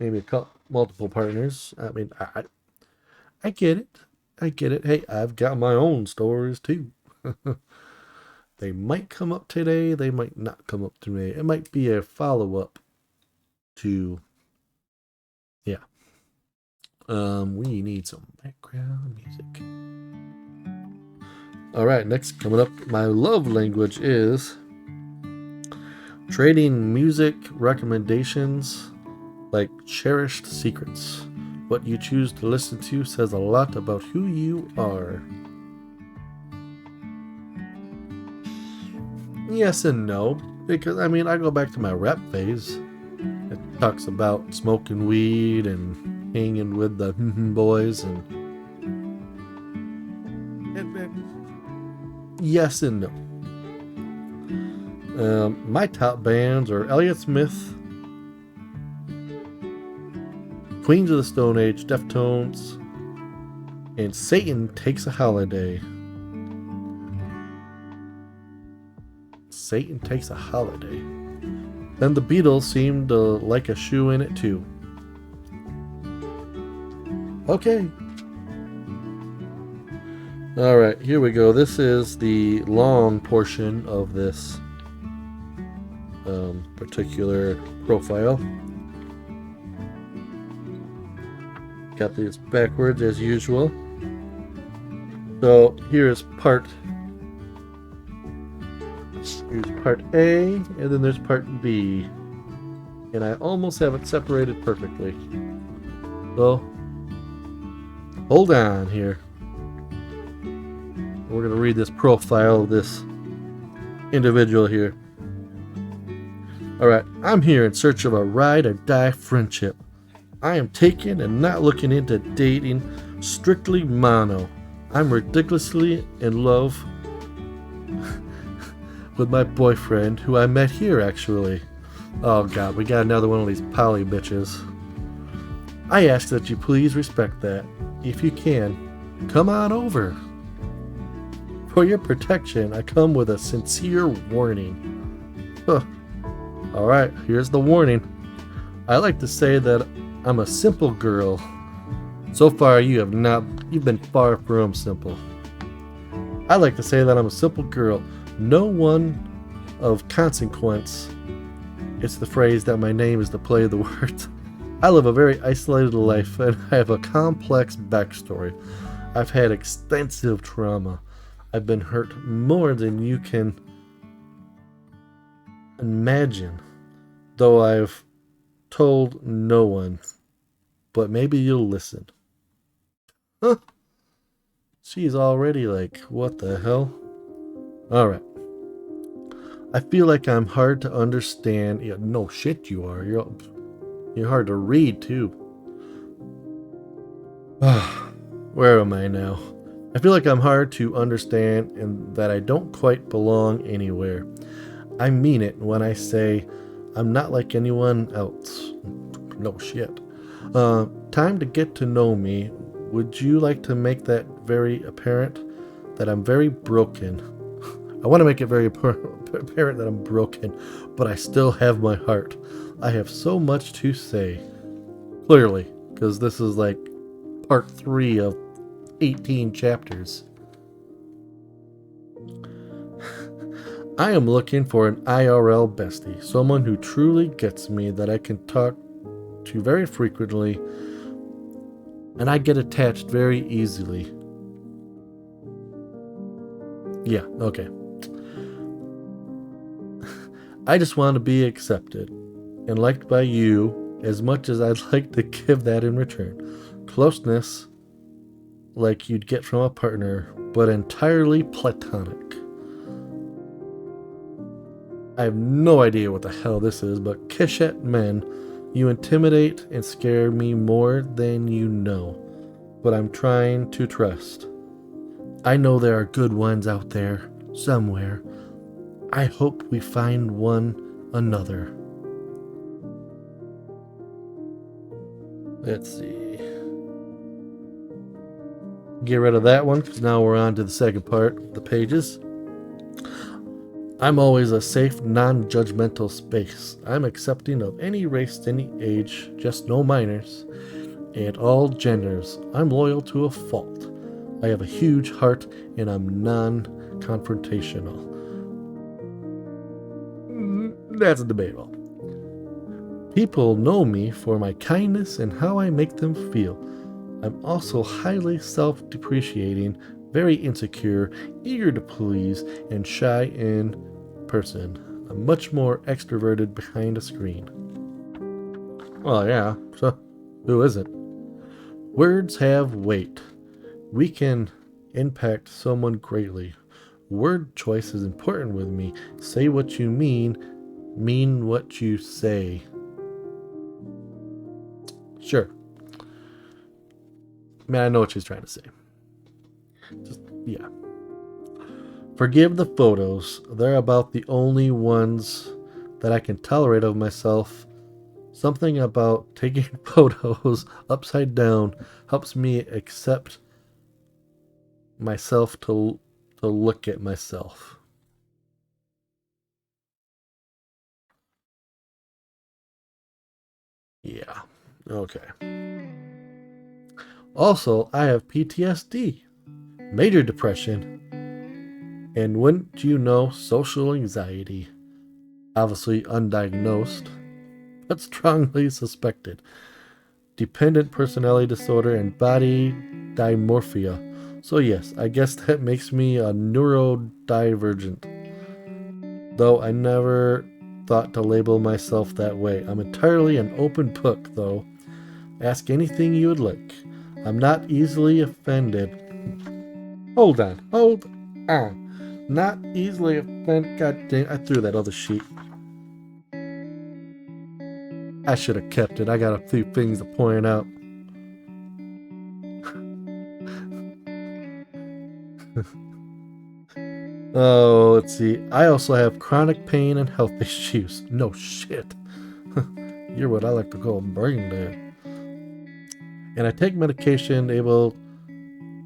Maybe multiple partners. I mean, I get it. I get it. Hey, I've got my own stories too. They might come up today. They might not come up today. It might be a follow-up to... Yeah. We need some background music. Alright, next coming up, my love language is trading music recommendations like cherished secrets. What you choose to listen to says a lot about who you are. Yes and no, because I mean, I go back to my rap phase. It talks about smoking weed and hanging with the boys and yes and no. My top bands are Elliott Smith, Queens of the Stone Age, Deftones, and Satan Takes a Holiday. Satan Takes a Holiday. Then the Beatles seemed to like a shoe in it too. Okay. Alright, here we go. This is the long portion of this particular profile. Got this backwards as usual. So here's part A, and then there's part B. And I almost have it separated perfectly. So hold on here. We're going to read this profile of this individual here. Alright, I'm here in search of a ride or die friendship. I am taken and not looking into dating, strictly mono. I'm ridiculously in love with my boyfriend, who I met here actually. Oh god, we got another one of these poly bitches. I ask that you please respect that. If you can, come on over. For your protection, I come with a sincere warning. Huh. Alright, here's the warning. I like to say that I'm a simple girl. So far, you've been far from simple. I like to say that I'm a simple girl. No one of consequence. It's the phrase that my name is the play of the words. I live a very isolated life and I have a complex backstory. I've had extensive trauma. I've been hurt more than you can imagine, though I've told no one. But maybe you'll listen. Huh? She's already like, what the hell? Alright. I feel like I'm hard to understand. Yeah, no shit you are. You're hard to read too. Where am I now? I feel like I'm hard to understand and that I don't quite belong anywhere. I mean it when I say I'm not like anyone else. No shit. Time to get to know me. Would you like to make that very apparent? That I'm very broken. I want to make it very apparent that I'm broken, but I still have my heart. I have so much to say. Clearly, because this is like part 3 of 18 chapters. I am looking for an IRL bestie, someone who truly gets me, that I can talk to very frequently, and I get attached very easily. Yeah, okay. I just want to be accepted and liked by you as much as I'd like to give that in return. Closeness like you'd get from a partner, but entirely platonic. I have no idea what the hell this is, but Kishet men, you intimidate and scare me more than you know, but I'm trying to trust. I know there are good ones out there, somewhere. I hope we find one another. Let's see. Get rid of that one, because now we're on to the second part of the pages. I'm always a safe, non-judgmental space. I'm accepting of any race, any age, just no minors, and all genders. I'm loyal to a fault. I have a huge heart, and I'm non-confrontational. That's debatable. People know me for my kindness and how I make them feel. I'm also highly self-depreciating, very insecure, eager to please, and shy in person. I'm much more extroverted behind a screen. Well, yeah, so who isn't? Words have weight. We can impact someone greatly. Word choice is important with me. Say what you mean what you say. Sure. I mean, I know what she's trying to say. Just, yeah. Forgive the photos. They're about the only ones that I can tolerate of myself. Something about taking photos upside down helps me accept myself to look at myself. Yeah. Okay. Also, I have PTSD, major depression, and wouldn't you know, social anxiety. Obviously undiagnosed, but strongly suspected. Dependent personality disorder and body dysmorphia. So yes, I guess that makes me a neurodivergent. Though I never thought to label myself that way. I'm entirely an open book, though. Ask anything you would like. I'm not easily offended. Hold on. Not easily offended. God dang, I threw that other sheet. I should have kept it. I got a few things to point out. Oh, let's see. I also have chronic pain and health issues. No shit. You're what I like to call brain dead. And I take medication able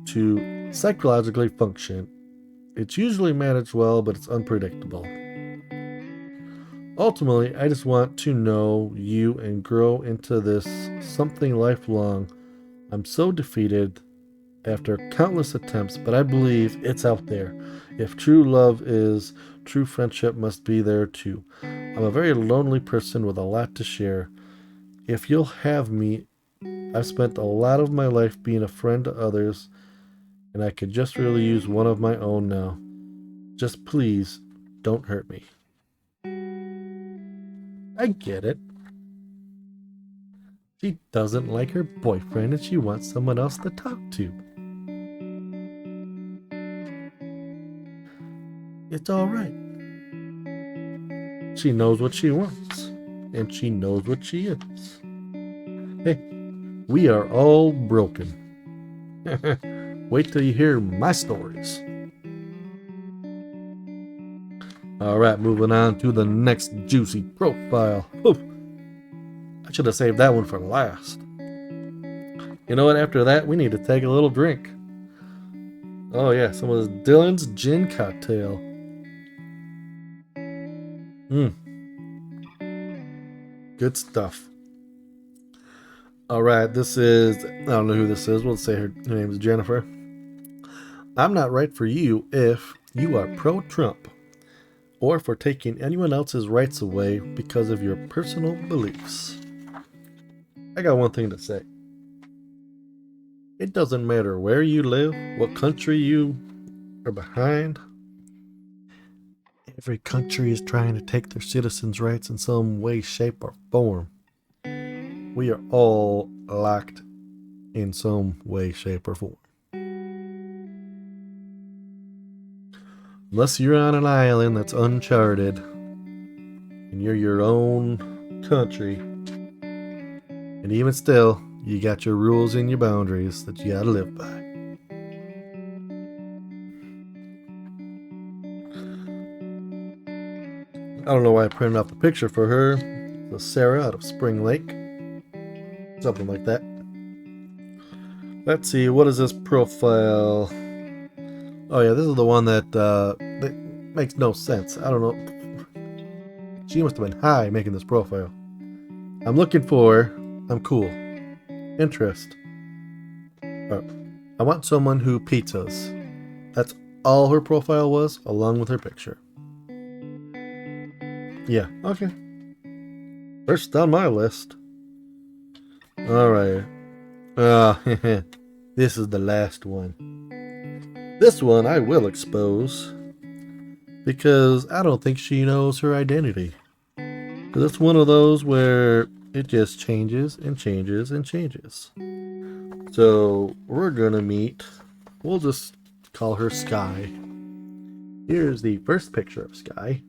to psychologically function. It's usually managed well, but it's unpredictable. Ultimately, I just want to know you and grow into this something lifelong. I'm so defeated after countless attempts, but I believe it's out there. If true love is, true friendship must be there too. I'm a very lonely person with a lot to share. If you'll have me, I've spent a lot of my life being a friend to others, and I could just really use one of my own now. Just please, don't hurt me. I get it. She doesn't like her boyfriend and she wants someone else to talk to. It's alright. She knows what she wants, and she knows what she is. Hey, we are all broken. Wait till you hear my stories. Alright, moving on to the next juicy profile. Oof. I should have saved that one for last. You know what? After that, we need to take a little drink. Oh, yeah, some of this Dylan's gin cocktail. Good stuff. Alright, this is. I don't know who this is. We'll say her name is Jennifer. I'm not right for you if you are pro Trump or for taking anyone else's rights away because of your personal beliefs. I got one thing to say. It doesn't matter where you live, what country you are behind. Every country is trying to take their citizens' rights in some way, shape, or form. We are all locked in some way, shape, or form. Unless you're on an island that's uncharted and you're your own country, and even still, you got your rules and your boundaries that you gotta live by. I don't know why I printed out the picture for her. It was Sarah out of Spring Lake. Something like that. Let's see, what is this profile? Oh yeah, this is the one that makes no sense. I don't know. She must have been high making this profile. I'm looking for, I'm cool. Interest. I want someone who pizzas. That's all her profile was, along with her picture. Yeah, okay. First on my list. Alright. This is the last one. This one I will expose because I don't think she knows her identity. Because it's one of those where it just changes and changes and changes. So we're gonna meet, we'll just call her Sky. Here's the first picture of Sky.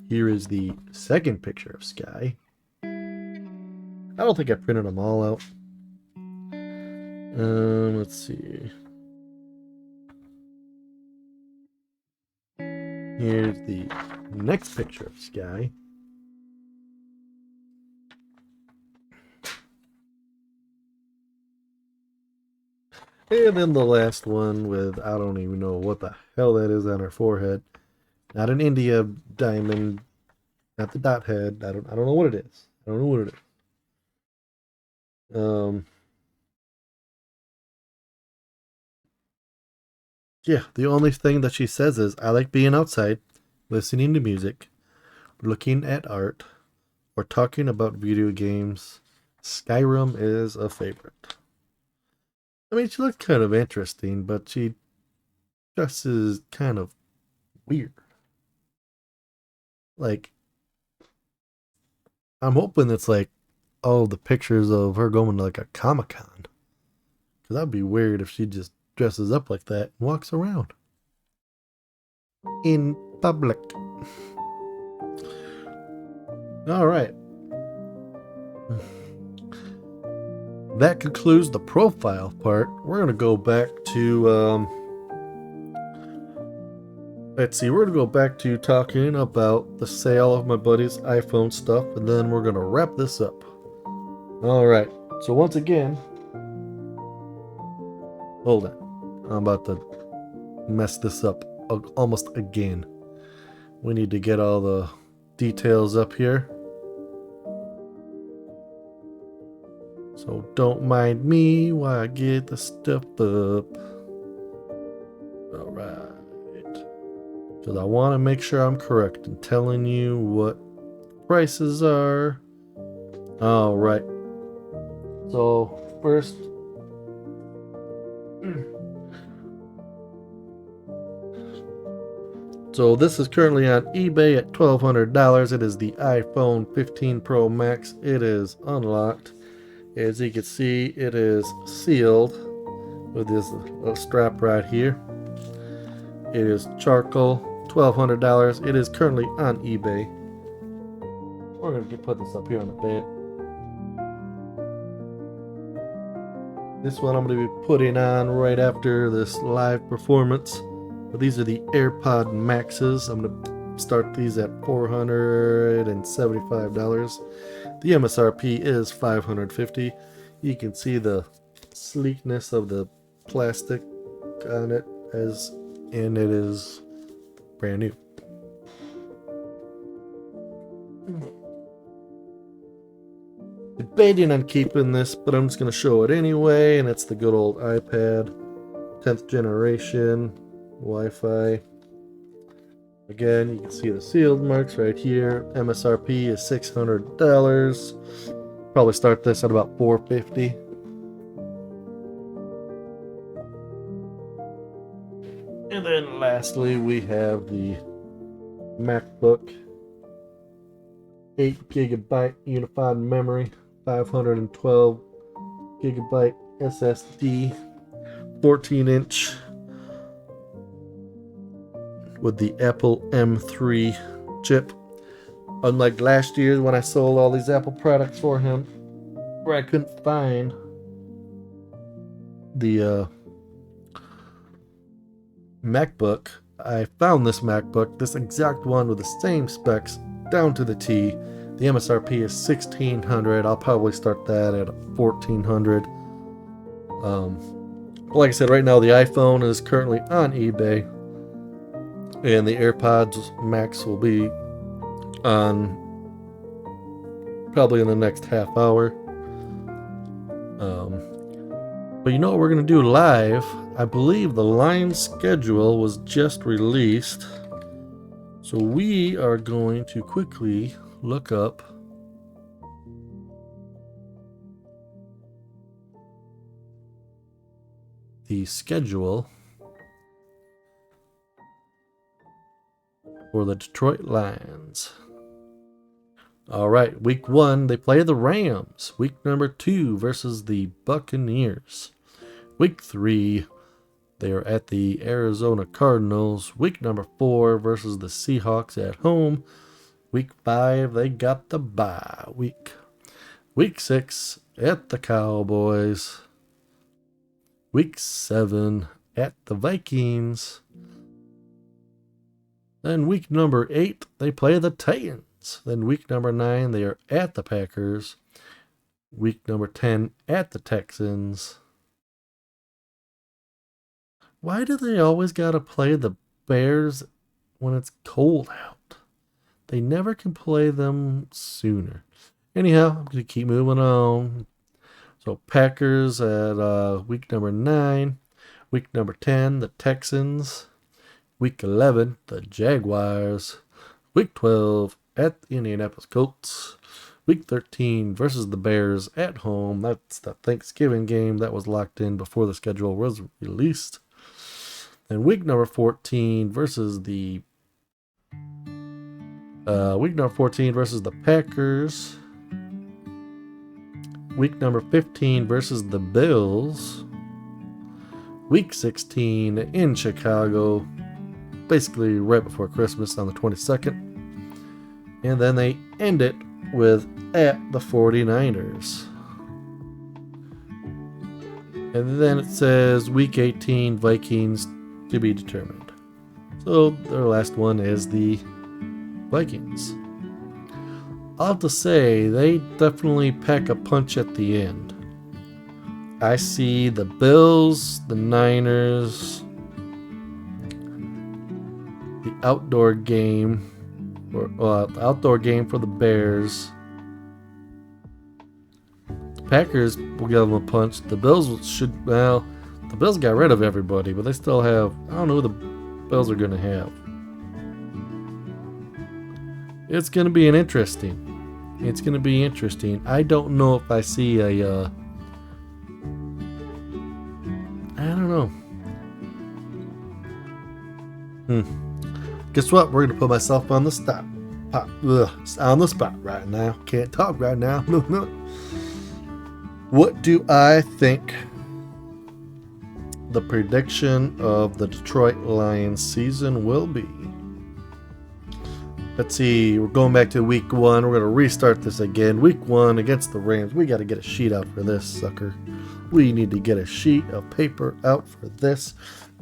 Here is the second picture of Sky. I don't think I printed them all out. Let's see. Here's the next picture of Sky. And then the last one with, I don't even know what the hell that is on her forehead. Not an India diamond, not the dot head. I don't know what it is. I don't know what it is. Yeah, the only thing that she says is, I like being outside, listening to music, looking at art, or talking about video games. Skyrim is a favorite. I mean, she looks kind of interesting, but she dresses kind of weird. Like, I'm hoping it's like all the pictures of her going to like a Comic-Con. Because that'd be weird if she just dresses up like that and walks around in public. All right. That concludes the profile part. We're going to go back to, let's see, we're going to go back to talking about the sale of my buddy's iPhone stuff, and then we're going to wrap this up. All right. So once again, hold on. I'm about to mess this up almost again. We need to get all the details up here. So don't mind me while I get the stuff up. Alright. Because I want to make sure I'm correct in telling you what prices are. Alright. So first, so this is currently on eBay at $1,200. It is the iPhone 15 Pro Max. It is unlocked. As you can see, it is sealed with this little strap right here. It is charcoal, $1,200. It is currently on eBay. We're going to put this up here on the bed. This one I'm going to be putting on right after this live performance. But these are the AirPod Maxes. I'm going to start these at $475. The MSRP is $550. You can see the sleekness of the plastic on it, and it is brand new. Debating on keeping this, but I'm just going to show it anyway, and it's the good old iPad, 10th generation, Wi-Fi. Again, you can see the sealed marks right here. MSRP is $600. Probably start this at about $450. And then lastly, we have the MacBook 8GB unified memory, 512 gigabyte SSD, 14-inch with the Apple M3 chip. Unlike last year when I sold all these Apple products for him, where I couldn't find the MacBook, I found this MacBook, this exact one with the same specs down to the T. The MSRP is $1,600. I'll probably start that at $1,400. Like I said, right now the iPhone is currently on eBay, and the AirPods Max will be on probably in the next half hour. But you know what we're going to do live? I believe the line schedule was just released. So we are going to quickly look up the schedule for the Detroit Lions. All right, week 1, they play the Rams. Week number 2 versus the Buccaneers. Week 3, they are at the Arizona Cardinals. Week number 4 versus the Seahawks at home. Week 5, they got the bye week. Week 6, at the Cowboys. Week 7, at the Vikings. Then week number 8, they play the Titans. Then week number 9, they are at the Packers. Week number 10, at the Texans. Why do they always got to play the Bears when it's cold out? They never can play them sooner. Anyhow, I'm going to keep moving on. So Packers at week number 9. Week number 10, the Texans. Week 11, the Jaguars. Week 12, at the Indianapolis Colts. Week 13 versus the Bears at home. That's the Thanksgiving game that was locked in before the schedule was released. And week number 14 versus the Packers. Week number 15 versus the Bills. Week 16 in Chicago, basically right before Christmas on the 22nd. And then they end it with at the 49ers. And then it says week 18 Vikings to be determined. So their last one is the Vikings. I'll have to say they definitely pack a punch at the end. I see the Bills, the Niners, the outdoor game for the Bears. The Packers will give them a punch. The Bills the Bills got rid of everybody, but they still have, I don't know who the Bills are going to have. It's going to be interesting. I don't know if I see I don't know. Guess what? We're going to put myself on the spot. On the spot right now. Can't talk right now. What do I think the prediction of the Detroit Lions season will be? Let's see. We're going back to week 1. We're going to restart this again. Week 1 against the Rams. We got to get a sheet out for this sucker. We need to get a sheet of paper out for this.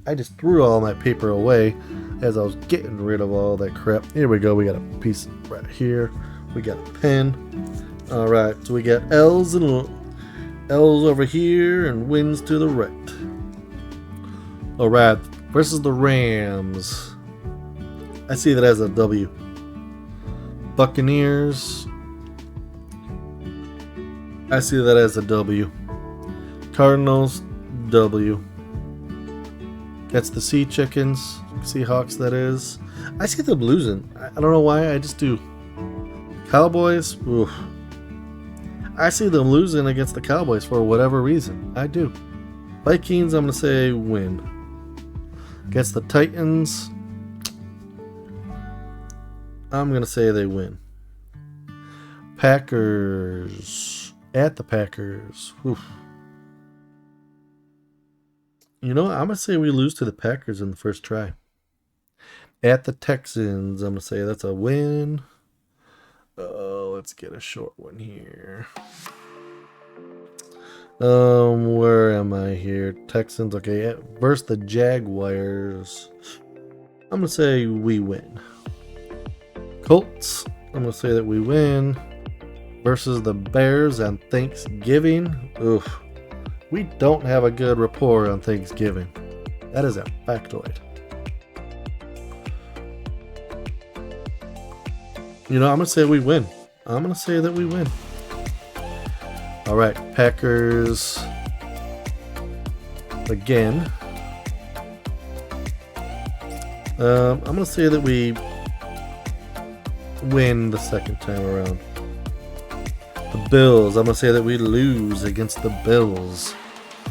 I just threw all my paper away as I was getting rid of all that crap. Here we go. We got a piece right here. We got a pen. All right. So we got L's over here and wins to the right. All right. Versus the Rams. I see that as a W. Buccaneers. I see that as a W. Cardinals, W. That's the Seahawks, that is. I see them losing. I don't know why, I just do. Cowboys, oof. I see them losing against the Cowboys for whatever reason. I do. Vikings, I'm going to say win. Against the Titans, I'm going to say they win. Packers, at the Packers. Oof. You know what? I'm going to say we lose to the Packers in the first try. At the Texans, I'm going to say that's a win. Let's get a short one here. Where am I here? Texans, okay. Versus the Jaguars, I'm going to say we win. Colts, I'm going to say that we win. Versus the Bears on Thanksgiving. Oof. We don't have a good rapport on Thanksgiving. That is a factoid. You know, I'm going to say we win. I'm going to say that we win. All right, Packers again. I'm going to say that we win the second time around. The Bills, I'm going to say that we lose against the Bills.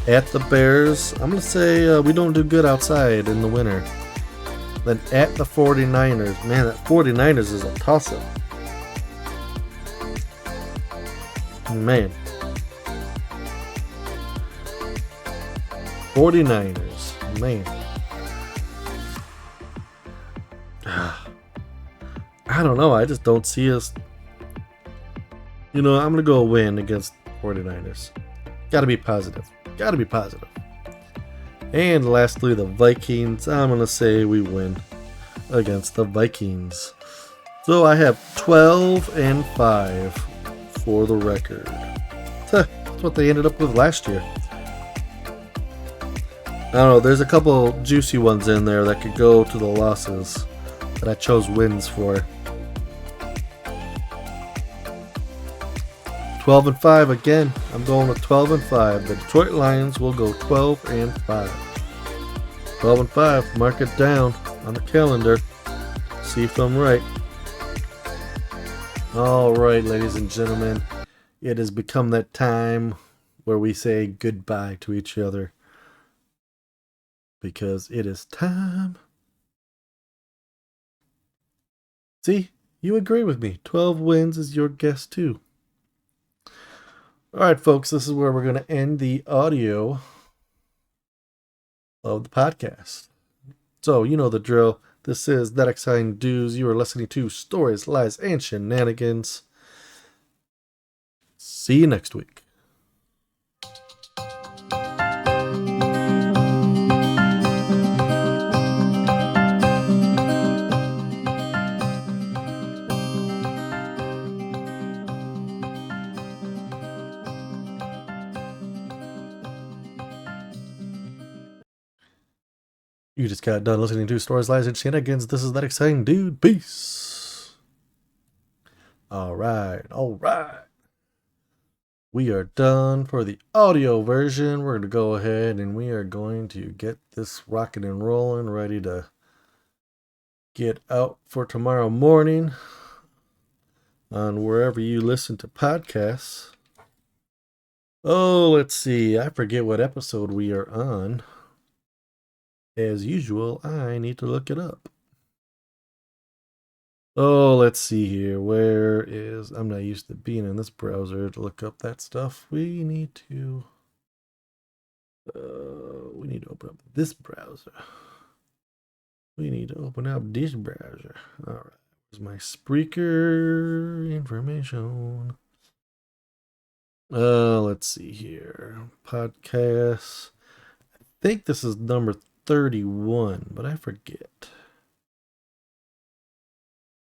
At the Bears, I'm going to say we don't do good outside in the winter. Then at the 49ers. Man, that 49ers is a toss-up. Man. 49ers. Man. I don't know. I just don't see us. I'm going to go a win against 49ers. Got to be positive. Got to be positive. And lastly, the Vikings. I'm going to say we win against the Vikings. So I have 12-5 for the record. That's what they ended up with last year. I don't know. There's a couple juicy ones in there that could go to the losses that I chose wins for. 12-5 again. I'm going with 12-5. The Detroit Lions will go 12-5. 12-5. Mark it down on the calendar. See if I'm right. All right, ladies and gentlemen, it has become that time where we say goodbye to each other because it is time. See, you agree with me. 12 wins is your guess too. All right, folks, this is where we're going to end the audio of the podcast. So, you know the drill. This is That Exciting Dudes. You are listening to Stories, Lies, and Shenanigans. See you next week. You just got done listening to Stories, Lies, and Shenanigans. This is That Exciting Dude. Peace. All right. We are done for the audio version. We're going to go ahead and we are going to get this rocking and rolling, ready to get out for tomorrow morning on wherever you listen to podcasts. Oh, let's see. I forget what episode we are on. As usual, I need to look it up. Oh, let's see here. Where is... I'm not used to being in this browser to look up that stuff. We need to open up this browser. We need to open up this browser. All right. Here's my Spreaker information. Let's see here. Podcasts. I think this is number 31, but I forget.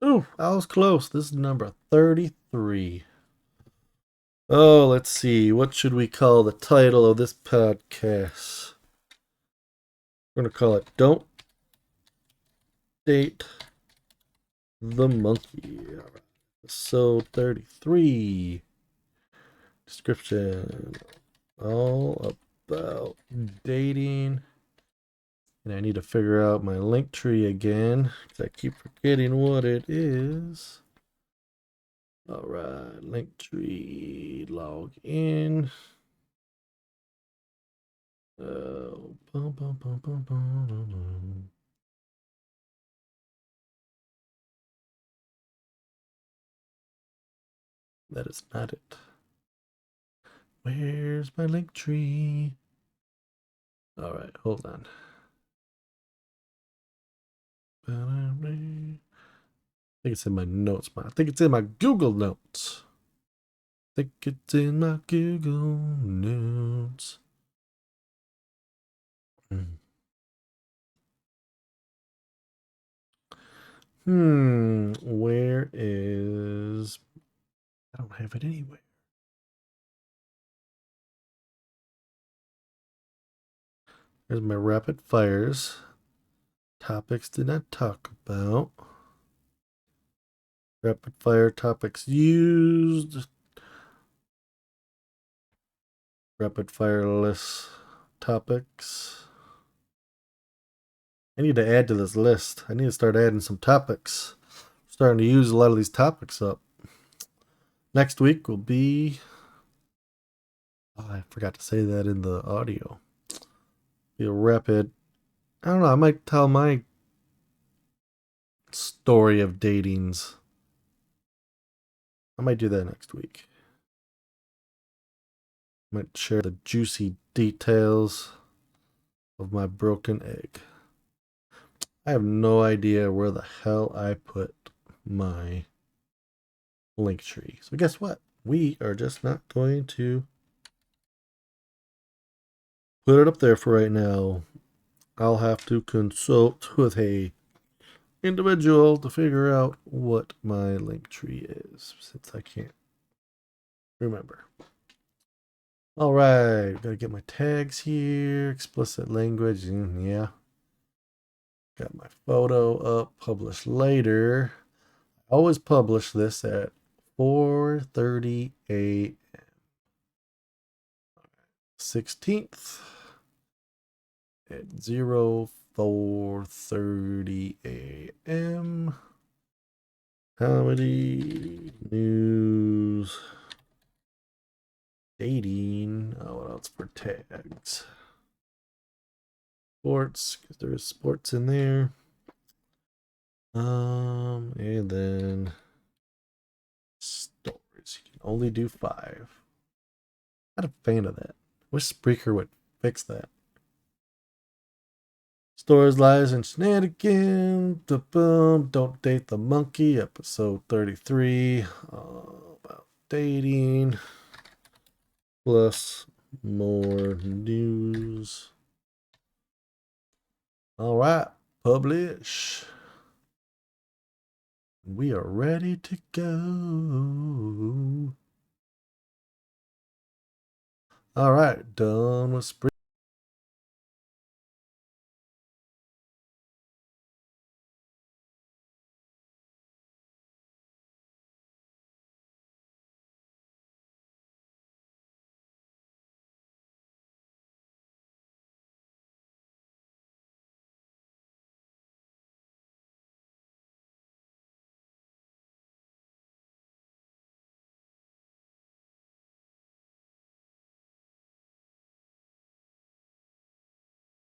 Ooh, I was close. This is number 33. Oh, let's see. What should we call the title of this podcast? We're going to call it Don't Date the Monkey. All right. So 33. Description. All about dating. And I need to figure out my link tree again, because I keep forgetting what it is. All right, link tree, log in. That is not it. Where's my link tree? All right, hold on. I think it's in my notes. I think it's in my Google Notes. Where is... I don't have it anywhere. There's my rapid fires. Topics did not talk about. Rapid fire topics used. Rapid fire list topics. I need to add to this list. I need to start adding some topics. I'm starting to use a lot of these topics up. Next week will be I forgot to say that in the audio. Be a rapid. I don't know. I might tell my story of datings. I might do that next week. I might share the juicy details of my broken egg. I have no idea where the hell I put my link tree. So guess what? We are just not going to put it up there for right now. I'll have to consult with a individual to figure out what my link tree is, since I can't remember. All right, gotta get my tags here. Explicit language, yeah. Got my photo up, publish later. I always publish this at 4:30 a.m. 16th at 04:30 a.m. Comedy, news, dating. Oh, what else for tags? Sports, because there's sports in there. And then stories. You can only do 5. Not a fan of that. Wish Spreaker would fix that. Stories, lies, and shenanigans. Don't date the monkey. Episode 33. About dating. Plus more news. All right, publish. We are ready to go. All right, done with Spreaker.